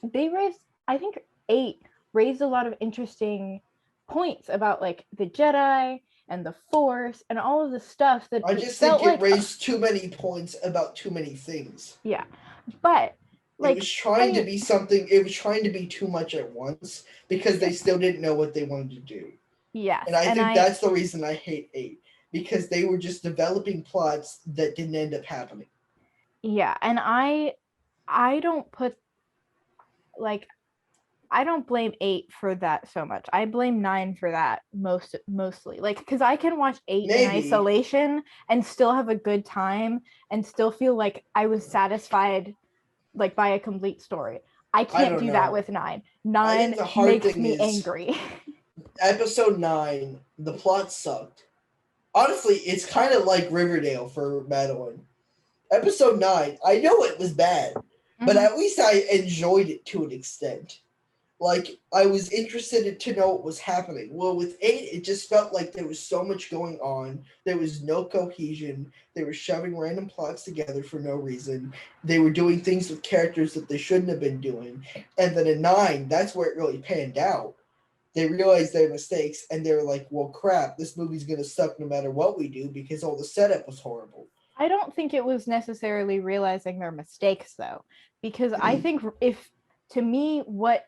I think 8 raised a lot of interesting points about like the Jedi and the Force and all of the stuff that I just think it raised too many points about too many things. Yeah, but like it was trying to be something. It was trying to be too much at once because they still didn't know what they wanted to do. Yes, and I think that's the reason I hate 8 because they were just developing plots that didn't end up happening. Yeah, and I don't put like. I don't blame 8 for that so much. I blame 9 for that mostly. Like, because I can watch 8 in isolation and still have a good time and still feel like I was satisfied like by a complete story. I can't do that with 9. 9 makes me angry. Episode 9, the plot sucked. honestly, it's kind of like Riverdale for Madeline. Episode 9, I know it was bad, but at least I enjoyed it to an extent. Like, I was interested to know what was happening. Well, with 8, it just felt like there was so much going on. There was no cohesion. They were shoving random plots together for no reason. They were doing things with characters that they shouldn't have been doing. And then in 9, that's where it really panned out. They realized their mistakes, and they were like, well, crap, this movie's going to suck no matter what we do because all the setup was horrible. I don't think it was necessarily realizing their mistakes, though, because I think if, to me, what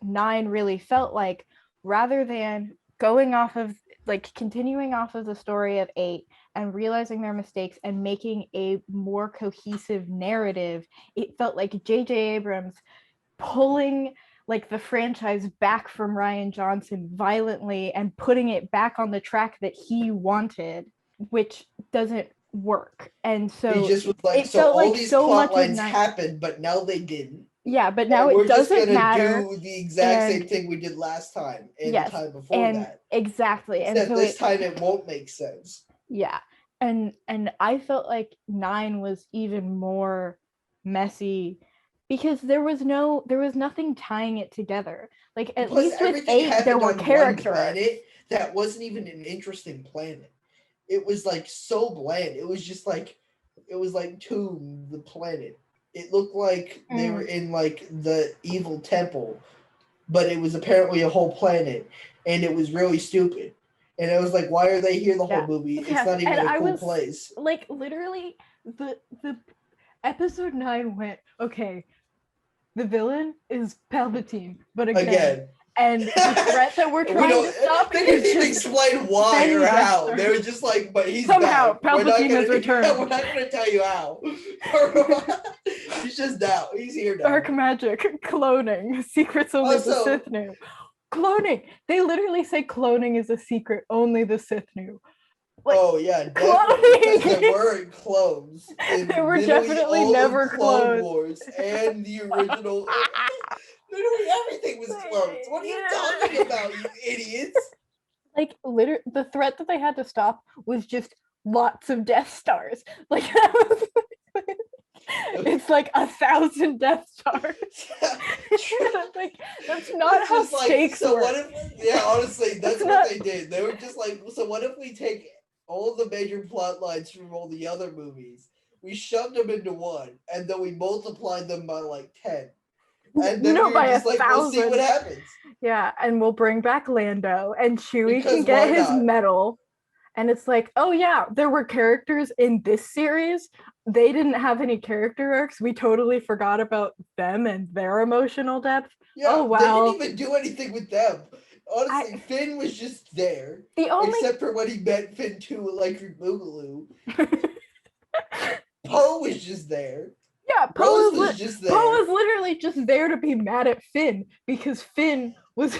9 really felt like, rather than going off of, like, continuing off of the story of 8 and realizing their mistakes and making a more cohesive narrative, it felt like JJ Abrams pulling like the franchise back from Rian Johnson violently and putting it back on the track that he wanted, which doesn't work. And so he just was like, so all like these so plot lines happened, but now they didn't. Yeah, but now it doesn't matter. Do the exact same thing we did last time and the time before that. Exactly. Except and so this time it won't make sense. Yeah. And I felt like 9 was even more messy because there was nothing tying it together. Like at least with 8 there were characters. That wasn't even an interesting planet. It was like so bland. It was just like Tomb, the planet. It looked like they were in like the evil temple, but it was apparently a whole planet, and it was really stupid. And I was like, why are they here the whole movie? It's not even a cool place. Like literally, the episode 9 went, okay, the villain is Palpatine, but again. And the threat that we're trying to stop. They didn't even explain why or how. They were just like, but he's somehow back. Palpatine has returned. We're not going to tell you how. He's just now. He's here now. Dark magic, cloning, secrets only the Sith knew. Cloning. They literally say cloning is a secret only the Sith knew. Like, oh yeah, definitely. Because there were clones. There were definitely never Clone Wars and the original. Literally everything was clones. What are you talking about, you idiots? Like, literally, the threat that they had to stop was just lots of Death Stars. Like, it's like 1,000 Death Stars. Like, that's not how stakes work. What if, honestly, that's what they did. They were just like, so what if we take all the major plot lines from all the other movies, we shoved them into one, and then we multiplied them by like 10. And then by just 1,000. We'll see what happens. Yeah, and we'll bring back Lando, and Chewie can get his medal. And it's like, oh yeah, there were characters in this series. They didn't have any character arcs. We totally forgot about them and their emotional depth. Yeah, oh wow. They didn't even do anything with them. Honestly, Finn was just there. Except for when he met Finn 2 Electric Boogaloo. Poe was just there. Yeah, Poe was literally just there to be mad at Finn because Finn was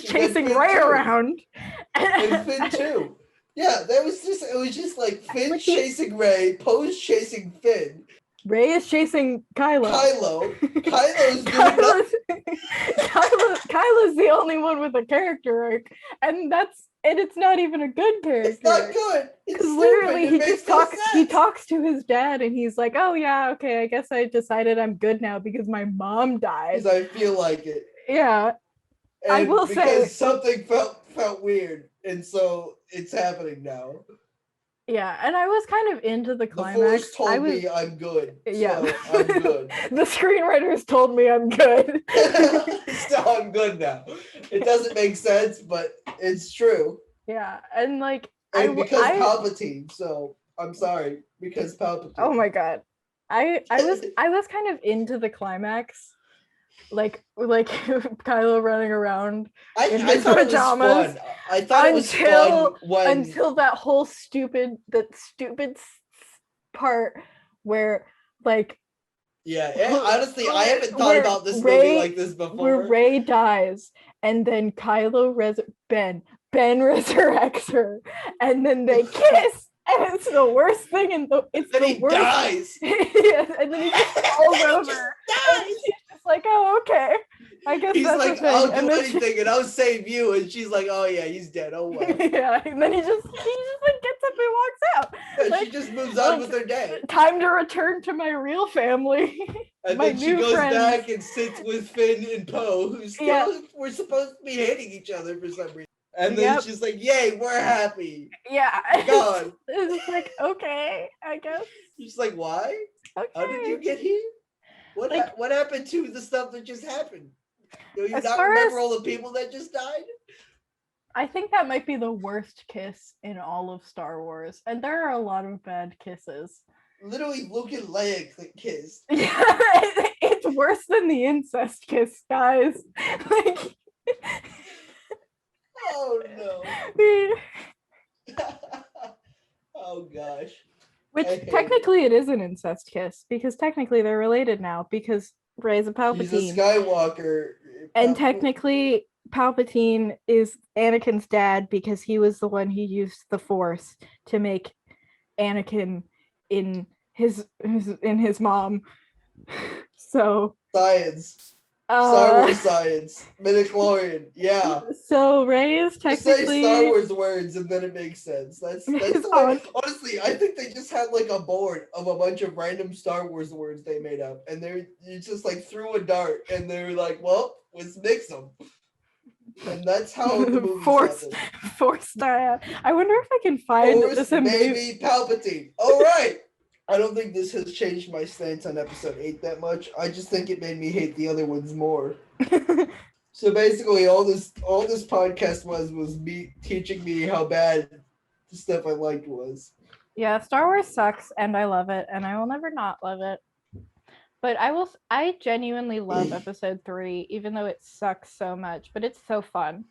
chasing Rey around. And Finn too. Yeah, it was just like Finn chasing Rey, Poe's chasing Finn. Rey is chasing Kylo. Kylo's doing nothing. Kylo's the only one with a character arc, and it's not even a good character. It's not good. It's literally he talks to his dad, and he's like, "Oh yeah, okay, I guess I decided I'm good now because my mom died." Because I feel like it. Yeah, and I will say something felt weird, and so it's happening now. Yeah, and I was kind of into the climax. The Force told me I'm good. Yeah, so I'm good. The screenwriters told me I'm good. So I'm good now. It doesn't make sense, but it's true. Yeah, and like, Palpatine. So I'm sorry, because Palpatine. Oh my god, I was kind of into the climax. Like Kylo running around in his pajamas. I thought it was fun until that whole stupid part where like honestly I haven't thought about this movie like this before. Where Rey dies and then Kylo Ben resurrects her and then they kiss. And it's the worst thing in the it's then the he worst. Dies. Yes, and then he just falls over. And she's just like, oh, okay. I guess He's that's like, the thing. I'll And do then anything and I'll save you. And she's like, oh yeah, he's dead. Oh well. yeah, and then he just like gets up and walks out. Yeah, Like, she just moves on with her day. Time to return to my real family. And My then she new goes friends. back and sits with Finn and Poe, who still were supposed to be hating each other for some reason. And then she's like, yay, we're happy. Yeah. God. It's just like, okay, I guess. She's like, why? Okay. How did you get here? What what happened to the stuff that just happened? Do you not remember all the people that just died? I think that might be the worst kiss in all of Star Wars. And there are a lot of bad kisses. Literally, Luke and Leia kissed. Yeah, it's worse than the incest kiss, guys. Like, oh no. Oh gosh. Which technically it is an incest kiss, because technically they're related now, because Rey's a Palpatine. He's a Skywalker. And technically Palpatine is Anakin's dad, because he was the one who used the Force to make Anakin in his mom. So science. Star Wars science. Midichlorian. Yeah. So Rey is technically... Just say Star Wars words and then it makes sense. That's the way. Honestly, I think they just had like a board of a bunch of random Star Wars words they made up, and you just like threw a dart and they were like, well, let's mix them. And that's how the movie Forced. I wonder if I can find this baby Palpatine. All right. I don't think this has changed my stance on episode 8 that much. I just think it made me hate the other ones more. So basically, all this podcast was me teaching me how bad the stuff I liked was. Yeah, Star Wars sucks, and I love it, and I will never not love it. But I genuinely love episode 3, even though it sucks so much. But it's so fun.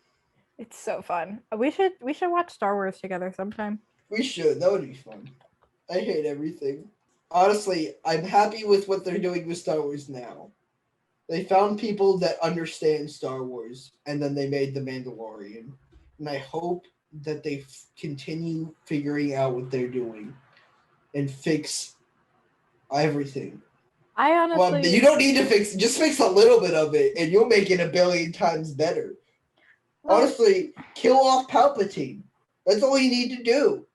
It's so fun. We should watch Star Wars together sometime. We should. That would be fun. I hate everything. Honestly, I'm happy with what they're doing with Star Wars now. They found people that understand Star Wars, and then they made The Mandalorian. And I hope that they continue figuring out what they're doing and fix everything. I honestly... Well, you don't need to just fix a little bit of it, and you'll make it 1,000,000,000 times better. Well, honestly, kill off Palpatine. That's all you need to do.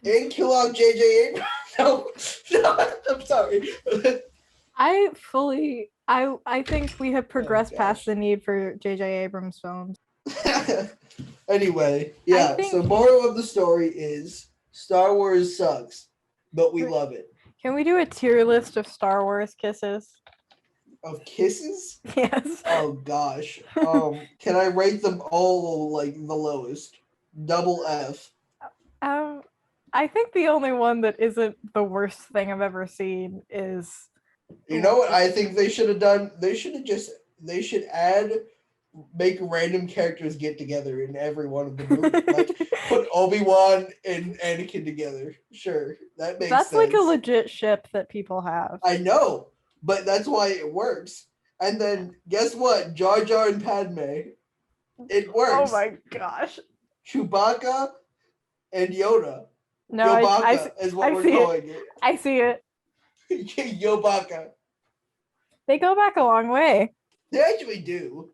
And kill off J.J. Abrams. No, I'm sorry. I think we have progressed past the need for J.J. Abrams films. Anyway, yeah, so moral of the story is Star Wars sucks, but we love it. Can we do a tier list of Star Wars kisses? Of kisses? Yes. Oh gosh. Can I rate them all like the lowest? Double F. I think the only one that isn't the worst thing I've ever seen is... You know what I think they should have done? They should make random characters get together in every one of the movies. Like, put Obi-Wan and Anakin together. Sure, that makes sense. That's like a legit ship that people have. I know, but that's why it works. And then, guess what? Jar Jar and Padme. It works. Oh my gosh. Chewbacca and Yoda. No, Yobaka is what we're calling it. I see it. Yobaka. They go back a long way. They actually do.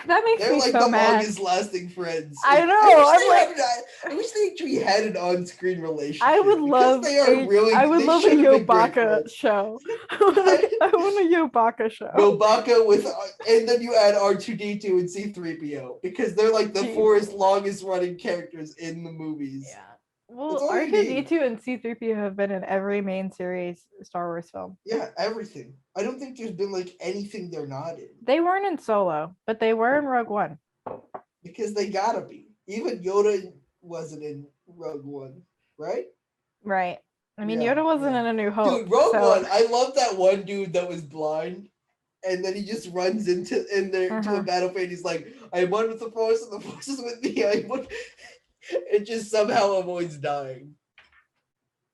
That makes me so mad. They're like the longest lasting friends. I know. I wish they actually had an on-screen relationship. I would love a Yobaka show. I want a Yobaka show. Yobaka and then you add R2-D2 and C-3PO, because they're like the 4 longest running characters in the movies. Yeah. Well, R2-D2 and C-3PO have been in every main series Star Wars film. Yeah, everything. I don't think there's been like anything they're not in. They weren't in Solo, but they were in Rogue One. Because they gotta be. Even Yoda wasn't in Rogue One, right? Right. I mean, Yoda wasn't in A New Hope. Dude, Rogue One, I love that one dude that was blind. And then he just runs to the battlefield and he's like, I am one with the Force and the Force is with me. It just somehow avoids dying.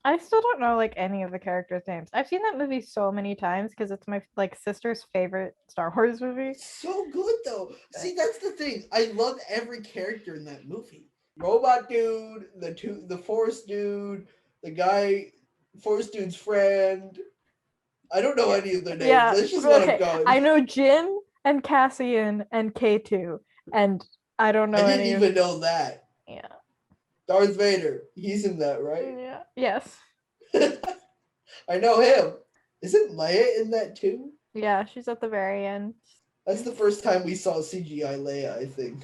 I still don't know like any of the characters' names. I've seen that movie so many times because it's my sister's favorite Star Wars movie. So good though. See, that's the thing. I love every character in that movie. Robot dude, the Force dude, the guy, Force dude's friend. I don't know any of their names. That's just what I'm going. I know Jin and Cassian and K2 and I don't know I didn't any even know that. yeah. Darth Vader, he's in that, right? Yeah. Yes. I know him. Isn't Leia in that too? Yeah, she's at the very end. That's the first time we saw CGI Leia, I think.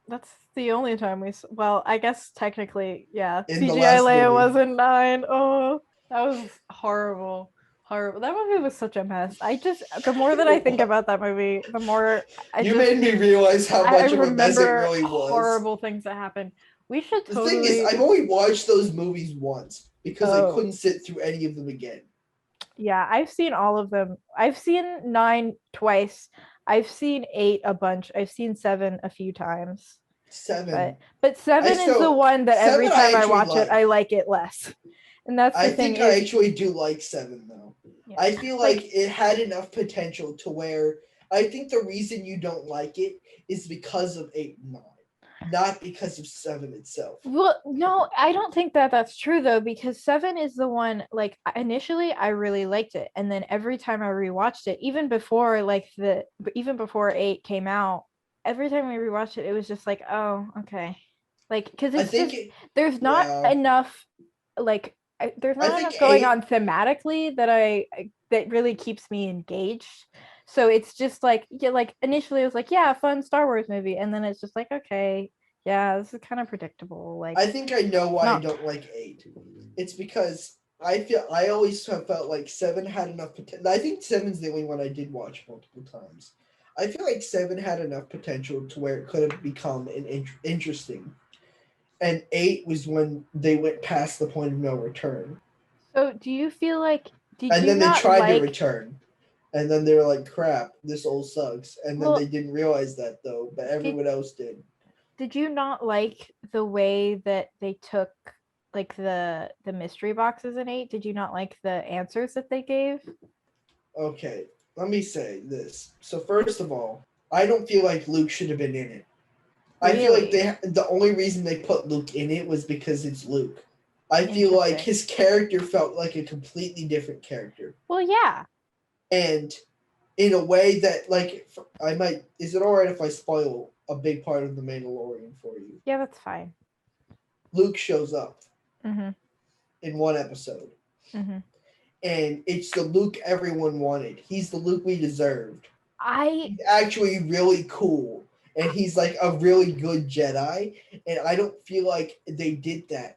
That's the only time well, I guess technically, yeah. In the CGI last Leia movie. was in 9. Oh, that was horrible. Horrible. That movie was such a mess. The more that I think about that movie, the more you made me realize how I much of a mess it remember really was. horrible things that happened. We should The thing is, totally. I've only watched those movies once because I Oh, couldn't sit through any of them again. yeah, I've seen all of them. I've seen 9 twice. I've seen 8 a bunch. I've seen 7 a few times. Seven. But 7 is the one that every Seven I time I actually watch it, I like it less. And that's the I thing. think I actually do like 7 though. Yeah. I feel like it had enough potential to where I think the reason you don't like it is because of 8 and 9, not because of 7 itself. Well, no, I don't think that that's true though, because 7 is the one, like, initially I really liked it. And then every time I rewatched it, even before 8 came out, every time we rewatched it, it was just like, oh, okay. Like, because I it's think just, there's not enough, like, there's I not think enough going 8 on thematically that really keeps me engaged. So it's just like, yeah, like initially it was like, yeah, fun Star Wars movie. And then it's just like, okay, yeah, this is kind of predictable. Like, I think I know why I not. don't like 8. It's because I always have felt like 7 had enough potential. I think 7's the only one I did watch multiple times. I feel like 7 had enough potential to where it could have become interesting, and 8 was when they went past the point of no return. So do you feel like, did And you then they not tried to like, return, and then they were like, "Crap, this all sucks." And then they well, didn't realize that though, but did everyone else did. did you not like the way that they took like the mystery boxes in 8? Did you not like the answers that they gave? Okay, let me say this. So first of all, I don't feel like Luke should have been in it. I feel like Really? the only reason they put Luke in it was because it's Luke. I feel like Interesting. his character felt like a completely different character, Well, yeah. and in a way that like I might. Is it all right if I spoil a big part of the Mandalorian for you? Yeah, that's fine. Luke shows up Mm-hmm. in one episode, Mm-hmm. and it's the Luke everyone wanted. He's the Luke we deserved. I He's actually really cool, and he's like a really good Jedi. And I don't feel like they did that.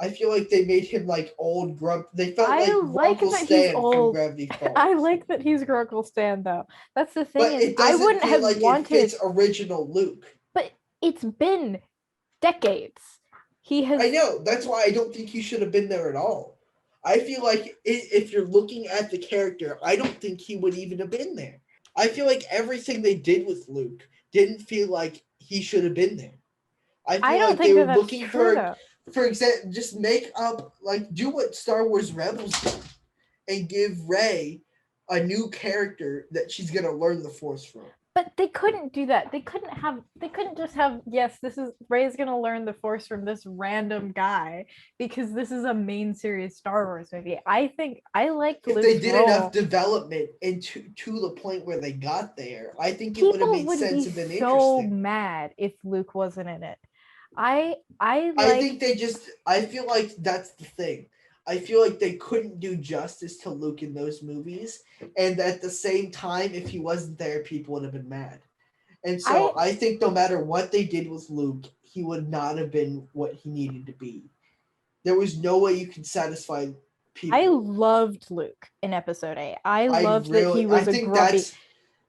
I feel like they made him like old grump. They felt I like like Grunkle that he's Stan from old. Gravity I Falls. like that he's Grunkle Stan though. That's the thing, But is it I doesn't wouldn't feel have like it wanted, fits original Luke. but it's been decades. He has. I know. That's why I don't think he should have been there at all. I feel like if you're looking at the character, I don't think he would even have been there. I feel like everything they did with Luke didn't feel like he should have been there. I I feel don't like they think were that that's looking true though. for example, just make up like do what Star Wars Rebels did and give Rey a new character that she's gonna learn the Force from. But they couldn't do that. They couldn't just have, yes, this is Rey's gonna learn the Force from this random guy because this is a main series Star Wars movie. I think I liked If they Luke's did enough role. development and to the point where they got there, I think it would have People made would be sense and been so interesting. mad if Luke wasn't in it. I I like think they just I feel like that's the thing. I feel like they couldn't do justice to Luke in those movies, and at the same time, if he wasn't there, people would have been mad. And I so I think no matter what they did with Luke, he would not have been what he needed to be. There was no way you could satisfy I people. loved Luke in episode 8. I loved that he I was a think grumpy.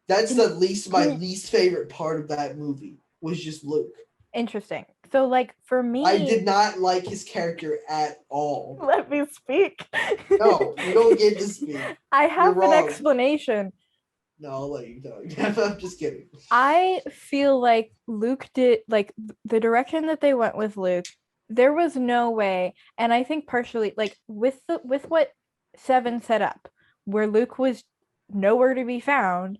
that's Can, the least my can least favorite part of that movie was just Luke. Interesting. So like for I me, did not like his character at all. let me speak. No, you don't get to speak. I You're have an wrong. explanation. No, I'll let you talk. I'm just kidding. I feel like Luke did, like, the direction that they went with Luke, there was no way, and I think partially like with what 7 set up, where Luke was nowhere to be found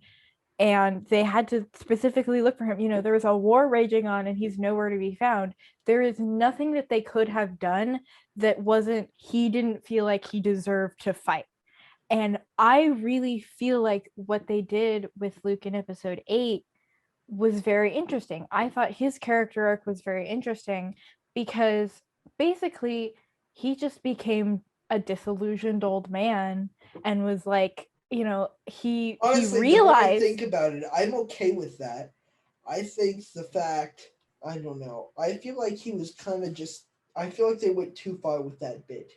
and they had to specifically look for him. There was a war raging on and he's nowhere to be found. There is nothing that they could have done that wasn't, he didn't feel like he deserved to fight. And I really feel like what they did with Luke in episode 8 was very interesting. I thought his character arc was very interesting because basically he just became a disillusioned old man and was like, you know, he Honestly, the more I realized. think about it, I'm okay with that. I think the fact, I don't know. I feel like he was kind of just. I feel like they went too far with that bit,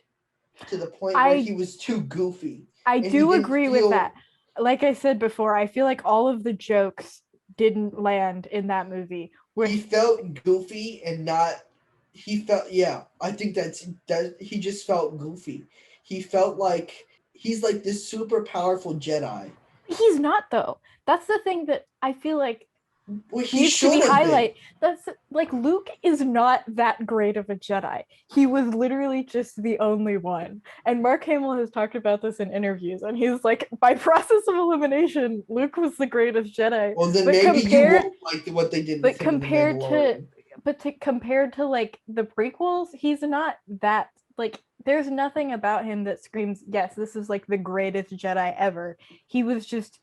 to the point where I he was too goofy, I and he do didn't agree with that. feel. Like I said before, I feel like all of the jokes didn't land in that movie He with. felt goofy and not. He felt, yeah. I think that he just felt goofy. He felt like he's like this super powerful Jedi. He's not, though. That's the thing that I feel like Well, he needs to be should have been. highlighted. That's like Luke is not that great of a Jedi. He was literally just the only one. And Mark Hamill has talked about this in interviews, and he's like, by process of elimination, Luke was the greatest Jedi. Well, then But maybe you compared, won't like what they did with but him in the compared to, Mandalorian. compared to like the prequels, he's not that like. There's nothing about him that screams, yes, this is like the greatest Jedi ever. He was just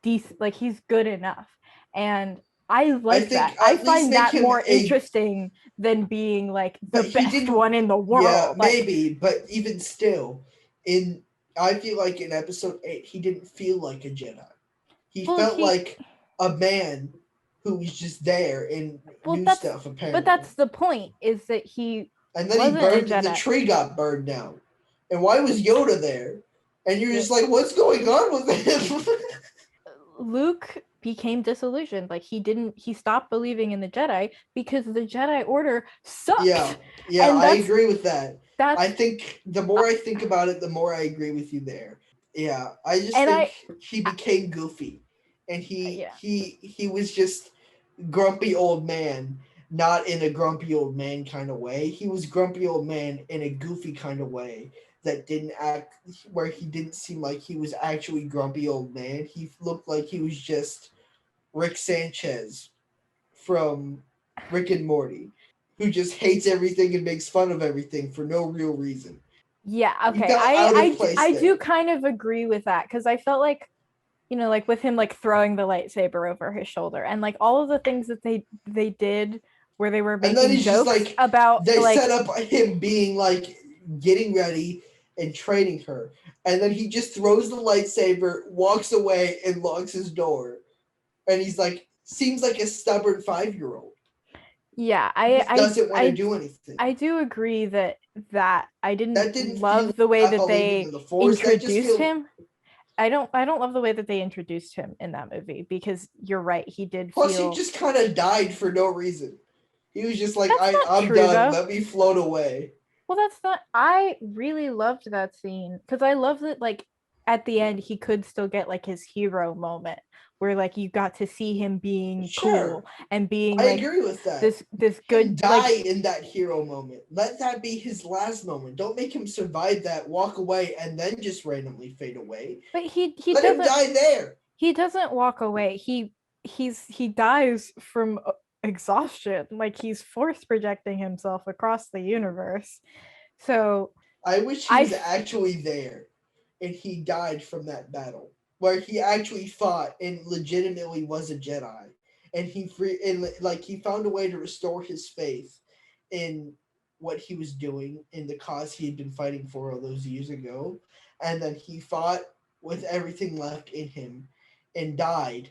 decent, like he's good enough. And I I like that. think I at least find make that him more a. interesting than being like the But he best didn't. one in the Yeah, world. Like, maybe. But even still, in I feel like in Episode 8, he didn't feel like a Jedi. He well, felt like a man who was just there and well, knew stuff but apparently. that's the point, is that he And then he wasn't a burned. The Jedi. tree got burned down. And why was Yoda there? And you're Yeah. just like, what's going on with him? Luke became disillusioned. Like he stopped believing in the Jedi because the Jedi Order Yeah, sucked. yeah, And I agree with that. that's I think the more I think about it, the more I agree with you there. Yeah, I just and think I he became goofy, and yeah. he was just grumpy old man, not in a grumpy old man kind of way. He was grumpy old man in a goofy kind of way that didn't act where he didn't seem like he was actually grumpy old man. He looked like he was just Rick Sanchez from Rick and Morty, who just hates everything and makes fun of everything for no real reason. Yeah, He okay. felt out of place I do there. kind of agree with that because I felt like, you know, like with him like throwing the lightsaber over his shoulder and like all of the things that they did where they were And then making he's just jokes like, about they set like. up him being like getting ready and training her. And then he just throws the lightsaber, walks away, and locks his door. And he's like, seems like a stubborn 5-year-old. Yeah, He just doesn't want to do anything. I do agree that I didn't That didn't feel love the like way not that believing they in the Force. That just introduced feel. him. I don't love the way that they introduced him in that movie because you're right, he did Plus, he feel. just kind of died for no reason. He was just like, That's not I'm true done. though. Let me float away. Well, that's not. I really loved that scene because I love that. Like at the end, he could still get like his hero moment where like you got to see him being Sure, cool and being I like agree with that. this Him good die like. in that hero moment. Let that be his last moment. Don't make him survive that, walk away, and then just randomly fade away. But Let him die there. he doesn't walk away. He dies from exhaustion. Like he's force projecting himself across the universe. So I wish he was I actually there and he died from that battle where he actually fought and legitimately was a Jedi. And he found a way to restore his faith in what he was doing in the cause he had been fighting for all those years ago. And then he fought with everything left in him and died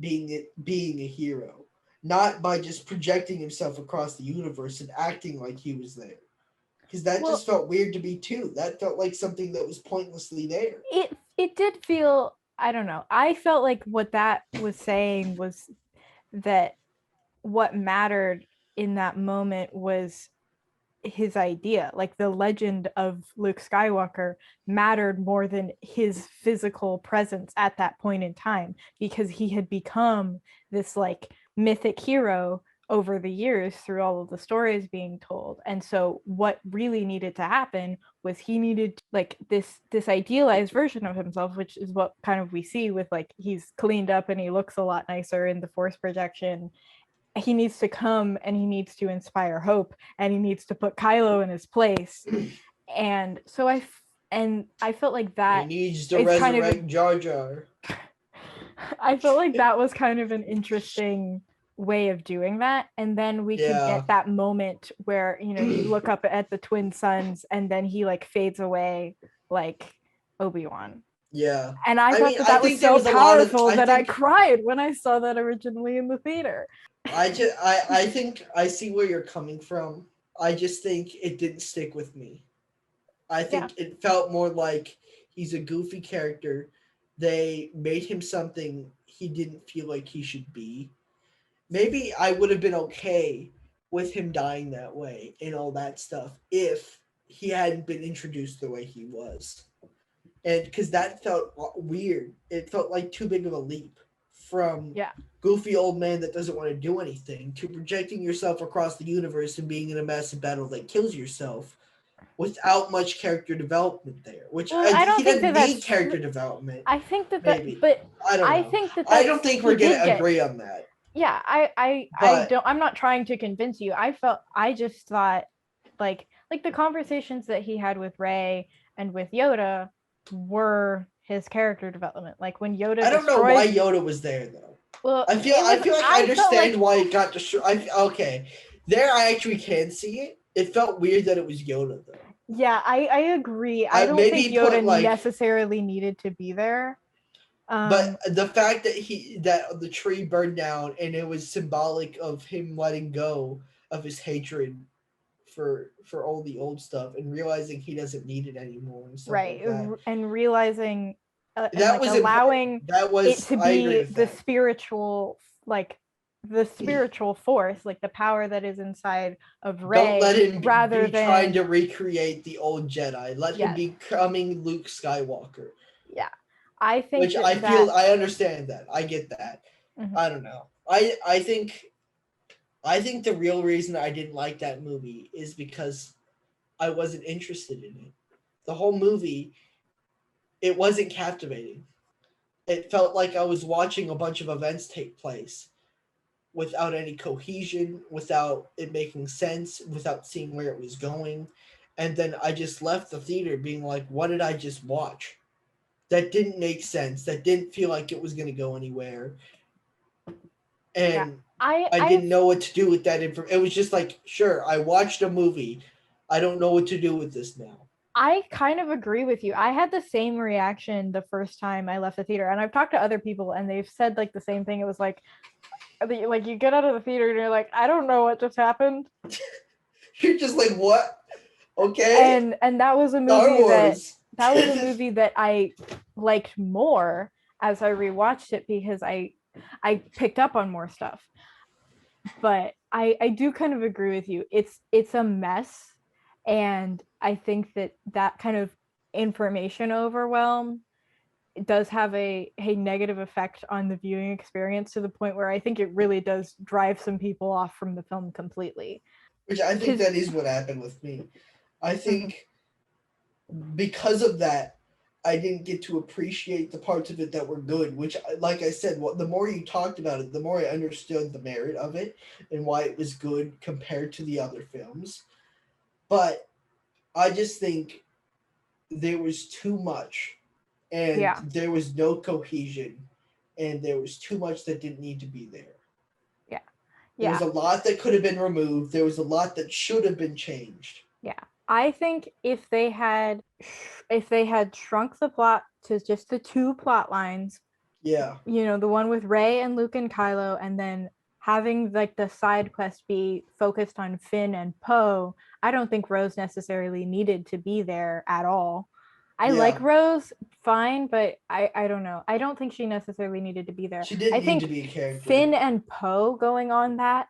being a hero. Not by just projecting himself across the universe and acting like he was there because that just well felt weird to me too. That felt like something that was pointlessly there. it did feel, I don't know. I felt like what that was saying was that what mattered in that moment was his idea. Like the legend of Luke Skywalker mattered more than his physical presence at that point in time because he had become this like mythic hero over the years through all of the stories being told. And so what really needed to happen was he needed like this idealized version of himself, which is what kind of we see with like he's cleaned up and he looks a lot nicer in the force projection. He needs to come and he needs to inspire hope and he needs to put Kylo in his place. And so And I felt like He that needs to is kind of resurrect Jar Jar. I felt like that was kind of an interesting way of doing that. And then we could Yeah. get that moment where, you know, you look up at the twin suns and then he like fades away like Obi-Wan. Yeah. And I thought that I that was think there so was a lot of. powerful that I cried when I saw that originally in the theater. I think I see where you're coming from. I just think it didn't stick with me. I think it felt more like he's a goofy character. They made him something he didn't feel like he should be. Maybe I would have been okay with him dying that way and all that stuff if he hadn't been introduced the way he was. And because that felt weird. It felt like too big of a leap from goofy old man that doesn't want to do anything to projecting yourself across the universe and being in a massive battle that kills yourself without much character development there. Which I don't he think doesn't that need that's character development. I think that Maybe. but I don't know. I think that I don't think we're he gonna agree on that. Yeah, I'm not trying to convince you. I just thought like the conversations that he had with Rey and with Yoda were his character development. Like when Yoda I don't know why Yoda was there though. Well, I feel like I understand why it got destroyed. Okay. There I actually can see it. It felt weird that it was Yoda though. Yeah, I agree. I don't think Yoda necessarily needed to be there. But the fact that the tree burned down and it was symbolic of him letting go of his hatred for all the old stuff and realizing he doesn't need it anymore and stuff like that. And realizing that and was allowing it to be the that. spiritual the spiritual force, like the power that is inside of Rey. Don't let him rather be trying to recreate the old Jedi. Let him be becoming Luke Skywalker. Yeah. I think which I understand that. I get that. Mm-hmm. I don't know. I think the real reason I didn't like that movie is because I wasn't interested in it. The whole movie, it wasn't captivating. It felt like I was watching a bunch of events take place without any cohesion, without it making sense, without seeing where it was going. And then I just left the theater being like, what did I just watch? That didn't make sense. That didn't feel like it was going to go anywhere. And I didn't know what to do with that information. It was just like, sure, I watched a movie. I don't know what to do with this now. I kind of agree with you. I had the same reaction the first time I left the theater. And I've talked to other people and they've said like the same thing. It was like you get out of the theater and you're like, I don't know what just happened. You're just like, what? Okay. And that was a movie that was a movie that I liked more as I rewatched it because I picked up on more stuff. But I do kind of agree with you. It's a mess. And I think that kind of information overwhelm does have a negative effect on the viewing experience to the point where I think it really does drive some people off from the film completely. Which I think that is what happened with me. I think because of that, I didn't get to appreciate the parts of it that were good, which, like I said, the more you talked about it, the more I understood the merit of it and why it was good compared to the other films. But I just think there was too much and there was no cohesion and there was too much that didn't need to be there. Yeah. There was a lot that could have been removed. There was a lot that should have been changed. Yeah. I think if they had shrunk the plot to just the two plot lines, the one with Rey and Luke and Kylo, and then having like the side quest be focused on Finn and Poe, I don't think Rose necessarily needed to be there at all. I like Rose fine, but I don't know. I don't think she necessarily needed to be there. She didn't need to be a character. Finn and Poe going on that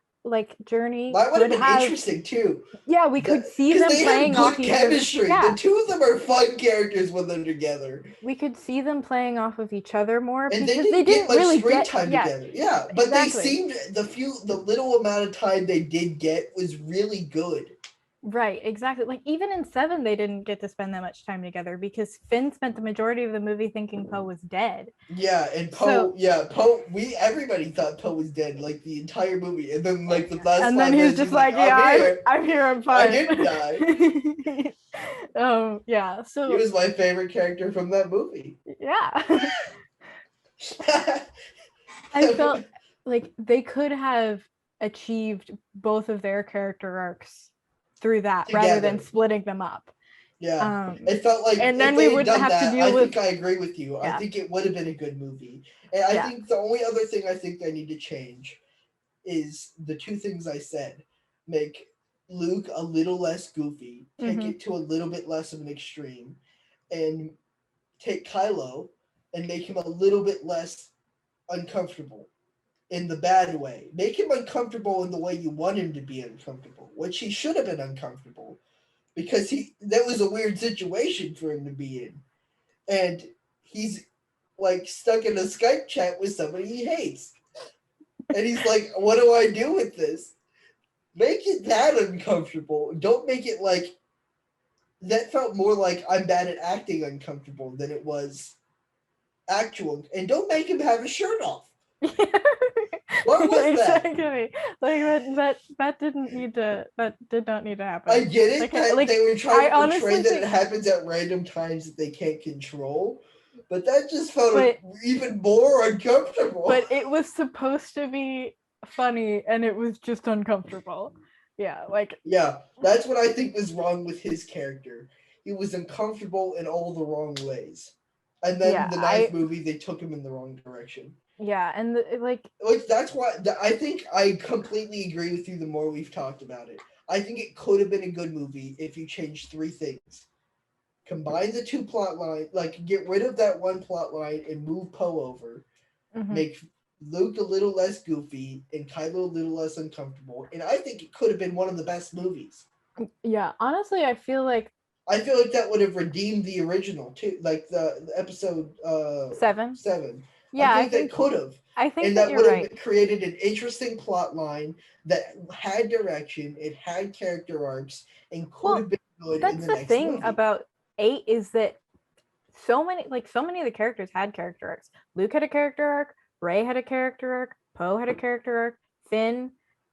journey that would have been interesting too. Yeah, we could see them playing off each other. The two of them are fun characers when they're together. We could see them playing off of each other more and because they didn't get really screen time together. Yeah, but exactly. They seemed the little amount of time they did get was really good. Right, exactly. Like even in Seven, they didn't get to spend that much time together because Finn spent the majority of the movie thinking Poe was dead. Yeah, and So Poe, everybody thought Poe was dead, like the entire movie, and then like the last and then five he was minutes, just he's like, like, "I'm "Yeah, here, I'm here. I'm I fine." didn't die." Yeah. He So was my favorite character from that movie. yeah, I felt like they could have achieved both of their character arcs through that rather than Together. splitting them up. Yeah, Um, it felt like and if then we they had wouldn't done have to that, deal I with think I agree with you. I yeah, think it would have been a good movie. And I yeah. think the only other thing I think they need to change is the two things I said. Make Luke a little less goofy, take Mhm. it to a little bit less of an extreme, and take Kylo and make him a little bit less uncomfortable in the bad way. Make him uncomfortable in the way you want him to be uncomfortable, which he should have been uncomfortable because that was a weird situation for him to be in. And he's like stuck in a Skype chat with somebody he hates. And he's like, what do I do with this? Make it that uncomfortable. Don't make it like that felt more like I'm bad at acting uncomfortable than it was actual. And don't make him have his shirt off. What was that? Exactly. Like that didn't need to that did not need to happen. I get it Like that they were trying I to portray honestly that it think happens at random times that they can't control, but that just felt but even more uncomfortable. but it was supposed to be funny and it was just uncomfortable. Yeah, like Yeah, that's what I think was wrong with his character. He was uncomfortable in all the wrong ways. And then yeah, the ninth movie, they took him in the wrong direction. and like Like that's why I think I completely agree with you. The more we've talked about it, I think it could have been a good movie if you changed three things: combine the two plot lines, like get rid of that one plot line and move Poe over, mhm. make Luke a little less goofy and Kylo a little less uncomfortable, and I think it could have been one of the best movies. Yeah, honestly I feel like I feel like that would have redeemed the original too, like the episode 7. 7. I Yeah, feel like that could have, I think and that that you're would right. have created an interesting plot line that had direction, it had character arcs, and could Well, have been good in that's the the next thing movie. about 8 is that so many of the characters had character arcs. Luke had a character arc, Rey had a character arc, Poe had a character arc, Finn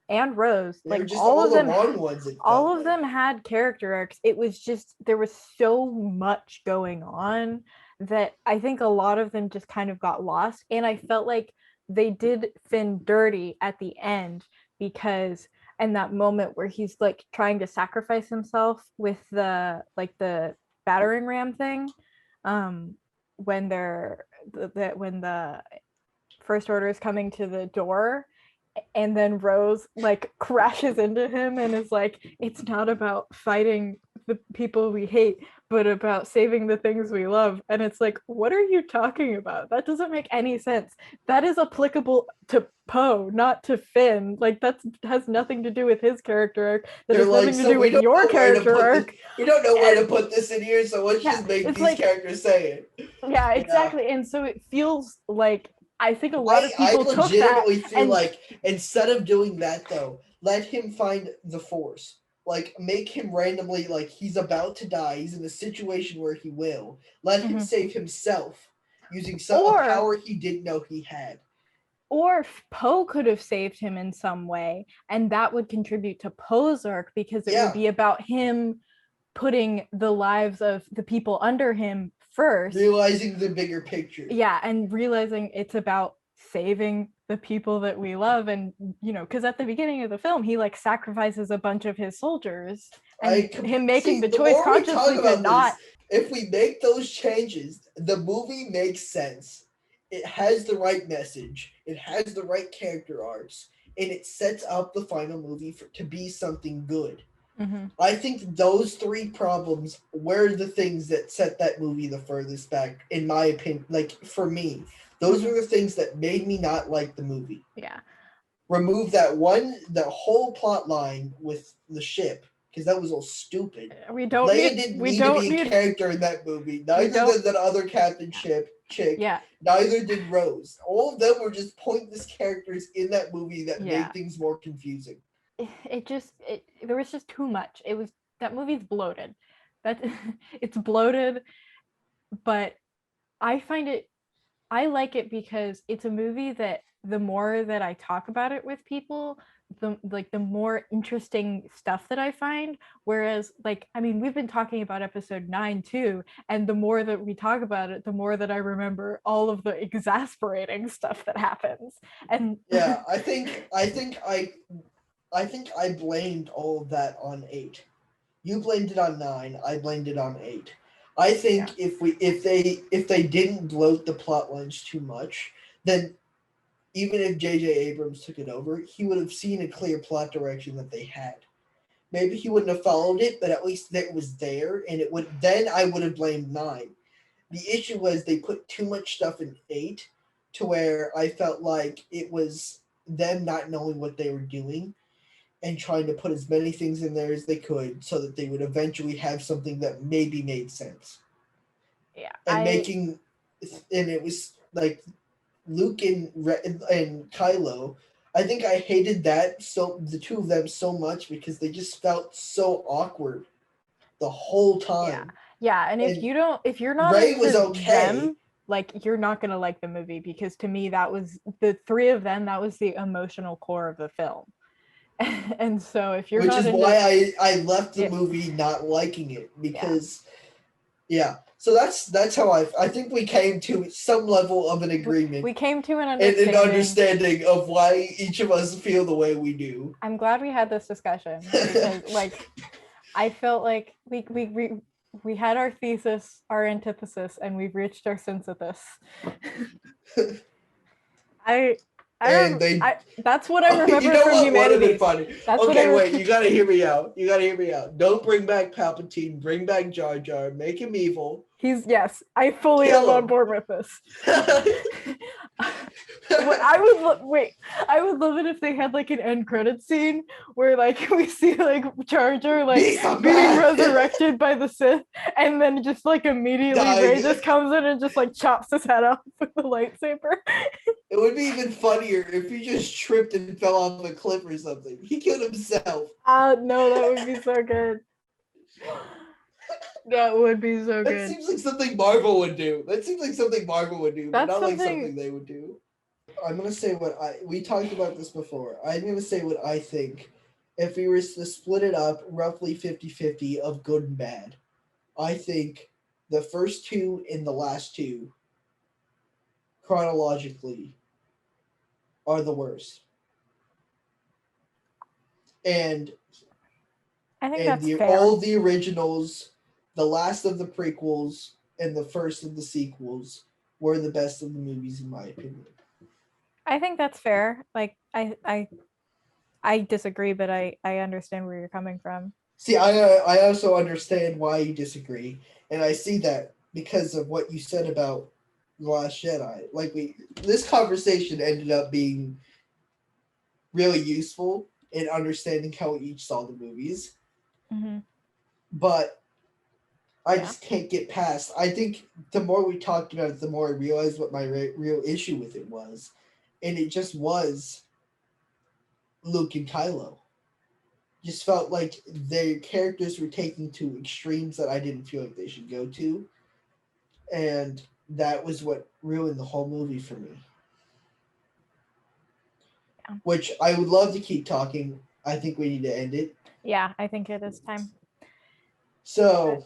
and Rose, They were like just all the wrong ones. It felt all of like. them had character arcs. It was just there was so much going on that I think a lot of them just kind of got lost, and I felt like they did Finn dirty at the end because and that moment where he's like trying to sacrifice himself with the battering ram thing, when when the first order is coming to the door and then Rose like crashes into him and is like, it's not about fighting the people we hate, but about saving the things we love. And it's like, what are you talking about? That doesn't make any sense. That is applicable to Poe, not to Finn. Like that has nothing to do with his character arc. That They're has like, nothing to so do we with don't your know where to character put this. arc. We don't know where And to put this in here, so let's yeah, just make it's these like characters say it. yeah, Yeah, exactly. And so it feels like I think a lot of I people took that legitimately feel and like instead of doing that though, let him find the Force. Like make him randomly like he's about to die. He's in a situation where he will. Let him mhm. save himself using a or power he didn't know he had. or Poe could have saved him in some way, and that would contribute to Poe's arc because it would Yeah, be about him putting the lives of the people under him first. realizing the bigger picture. Yeah, and realizing it's about saving the people that we love. And because at the beginning of the film he like sacrifices a bunch of his soldiers, and him making See. the The choice more we talk consciously to about this, not if we make those changes, the movie makes sense. It has the right message. It has the right character arcs, and it sets up the final movie to be something good. Mhm. I think those three problems were the things that set that movie the furthest back, in my opinion. Like for me, those Mhm. were the things that made me not like the movie. Yeah, Remove the whole plot line with the ship, because that was all stupid. we don't Leia need didn't we need to don't be a need character in that movie. we Neither don't did that other captain ship chick. yeah Neither did Rose. All of them were just pointless characters in that movie that yeah made things more confusing. it just there was just too much. It was that movie's bloated. That it's bloated, but I find it I like it because it's a movie that the more that I talk about it with people, the more interesting stuff that I find. Whereas, like, I mean, we've been talking about episode 9 too, and the more that we talk about it, the more that I remember all of the exasperating stuff that happens. And Yeah, I blamed all of that on 8. You blamed it on 9. I blamed it on 8. I think yeah, if they didn't bloat the plot lines too much, then even if J.J. Abrams took it over, he would have seen a clear plot direction that they had. Maybe he wouldn't have followed it, but at least it was there, and it would. Then I would have blamed 9. The issue was they put too much stuff in 8, to where I felt like it was them not knowing what they were doing and trying to put as many things in there as they could so that they would eventually have something that maybe made sense. yeah, And it was like Luke and Kylo. I think I hated the two of them so much because they just felt so awkward the whole yeah, time. yeah. And And if you're not Rey was into okay. them, like, you're not gonna like the movie, because to me that was the three of them. That was the emotional core of the film. And so if you're Which not is into why I left the it, movie not liking it, yeah, because so that's how I think we came to some level of an agreement we came to an and an understanding. understanding of why each of us feel the way we do. I'm glad we had this discussion, because like I felt like we had our thesis, our antithesis, and we've reached our synthesis. I And they that's what I remember you know from what would have been Humanities. funny? That's what Okay, wait, you gotta hear me out. You gotta hear me out. Don't bring back Palpatine, bring back Jar Jar, make him evil. Yes, I fully am Kill on him. board with this. I would love it if they had like an end credit scene where like we see like Jar Jar like being resurrected by the Sith, and then just like immediately Rey just comes in and just like chops his head off with the lightsaber. It would be even funnier if he just tripped and fell off a cliff or something. He killed himself. No, that would be so good. That would be so good. That seems like something Marvel would do. But not like something they would do. I'm gonna say we talked about this before. I'm gonna say what I think. If we were to split it up roughly 50-50 of good and bad, I think the first 2 and the last 2 chronologically are the worst. And I think that's fair. all the originals, the last of the prequels, and the first of the sequels were the best of the movies in my opinion. I think that's fair. Like I disagree, but I understand where you're coming from. See, I also understand why you disagree, and I see that because of what you said about The Last Jedi. Like this conversation ended up being really useful in understanding how we each saw the movies. Mm-hmm. But I just can't get past. I think the more we talked about it, the more I realized what my real issue with it was, and it just was Luke and Kylo. Just felt like their characters were taken to extremes that I didn't feel like they should go to, and that was what ruined the whole movie for me. Yeah. Which I would love to keep talking. I think we need to end it. Yeah, I think it is time. So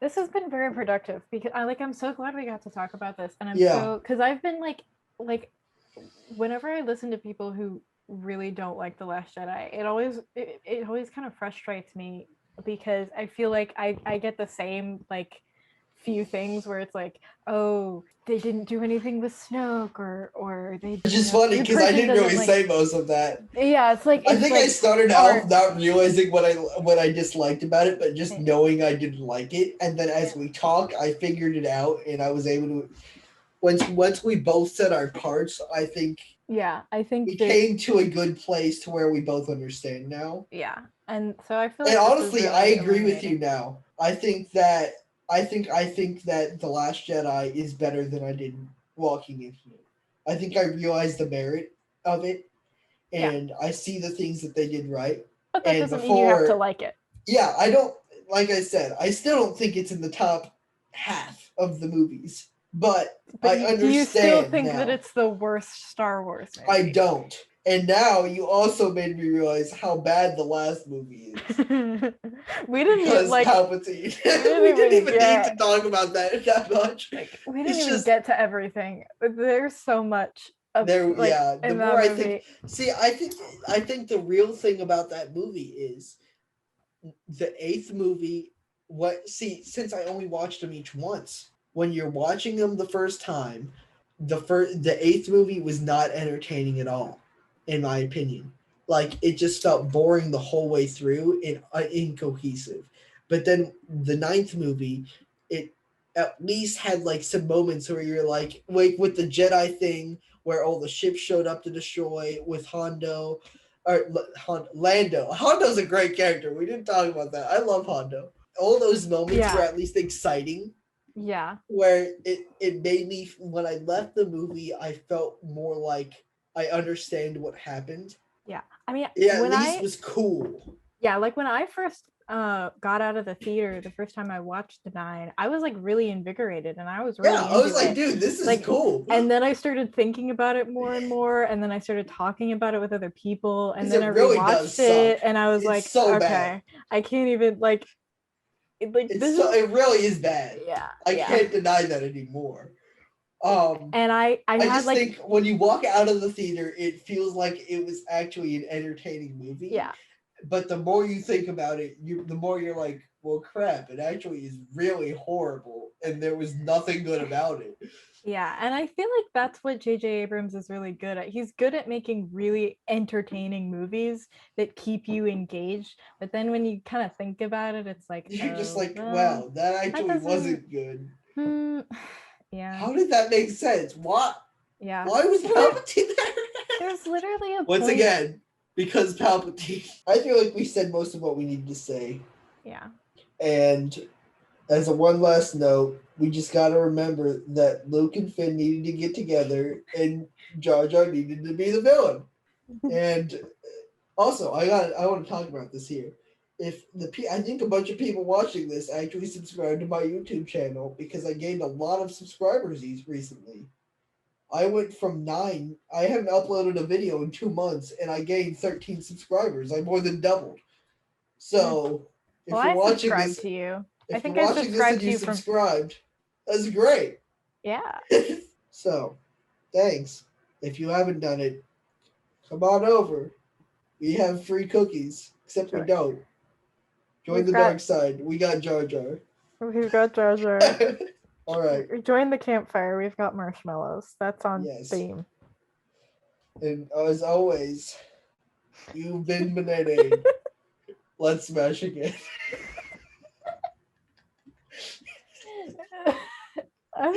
this has been very productive, because I'm so glad we got to talk about this, and because I've been like whenever I listen to people who really don't like The Last Jedi, it always kind of frustrates me, because I feel like I get the same like few things where it's like, oh, they didn't do anything with Snoke, or they. Which is funny because I didn't really say most of that. Yeah, it's like I think I started off not realizing what I disliked about it, but just knowing I didn't like it, and then as we talk, I figured it out, and I was able to. Once we both said our parts, I think. Yeah, I think we came to a good place to where we both understand now. Yeah, and so I feel like. And honestly, really I agree with you now. I think that The Last Jedi is better than I did walking into it. I think I realized the merit of it, and I see the things that they did right. But that doesn't mean you have to like it. Yeah, I don't, like I said, I still don't think it's in the top half of the movies, but I Do you still understand think that now. it's the worst Star Wars I movie? don't. And now you also made me realize how bad the last movie is. We didn't even Because like Palpatine. we didn't We didn't even even need to get talk about that much. like we didn't It's even just get to everything. There's so much of there, like yeah. The in more that I think, movie. see, I think the real thing about that movie is the eighth movie. What, see, since I only watched them each once, when you're watching them the first time, the eighth movie was not entertaining at all, in my opinion. Like, it just felt boring the whole way through and incohesive. But then the ninth movie, it at least had like some moments where you're like with the Jedi thing, where all the ships showed up to destroy with Hondo, or Lando. Hondo's a great character. We didn't talk about that. I love Hondo. All those moments were Yeah. at least exciting, Yeah. where it made me, when I left the movie, I felt more like I understand what happened. Yeah. I mean, It at least was cool. like when I first got out of the theater the first time I watched the 9, I was like really invigorated and I was Yeah, really I was into like, it. dude, this is Like, cool. and then I started thinking about it more and more, and then I started talking about it with other people, and Because then I it really does rewatched suck. it and I was It's like, so bad. okay, I can't even like this is It really is bad. yeah, I yeah. can't deny that anymore. Um, And I I had just like think when you walk out of the theater, it feels like it was actually an entertaining movie. yeah. But the more you think about it, the more you're like, well, crap, it actually is really horrible, and there was nothing good about it. Yeah, and I feel like that's what J.J. Abrams is really good at. He's good at making really entertaining movies that keep you engaged. But then when you kind of think about it, it's like, You're just oh, like, well, wow, that that actually doesn't. wasn't good. Hmm, yeah, How did that make sense? What? yeah. Why was Well, Palpatine there? there's literally a Once point. again, because Palpatine. I feel like we said most of what we needed to say. Yeah, And as a one last note, we just got to remember that Luke and Finn needed to get together, and Jar Jar needed to be the villain. And also, I want to talk about this here. If I think a bunch of people watching this actually subscribe to my YouTube channel, because I gained a lot of subscribers recently. I went from 9. I haven't uploaded a video in 2 months, and I gained 13 subscribers. I more than doubled. well, So if you're I watching subscribe this, to you. I if you're think I watching this subscribe and to you you from. subscribed, that's great. Yeah, So, thanks. If you haven't done it, come on over. We have free cookies, except we sure. don't. Join We've the got dark side. We got Jar Jar. we've got Jar Jar. All right. Join the campfire. We've got marshmallows. That's on Yes. theme. And as always, you've been Banana. Let's smash again. I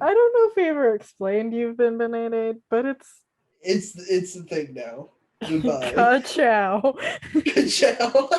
don't know if we ever explained you've been bananaed, but it's It's the thing now. Goodbye. ka chow. Good job.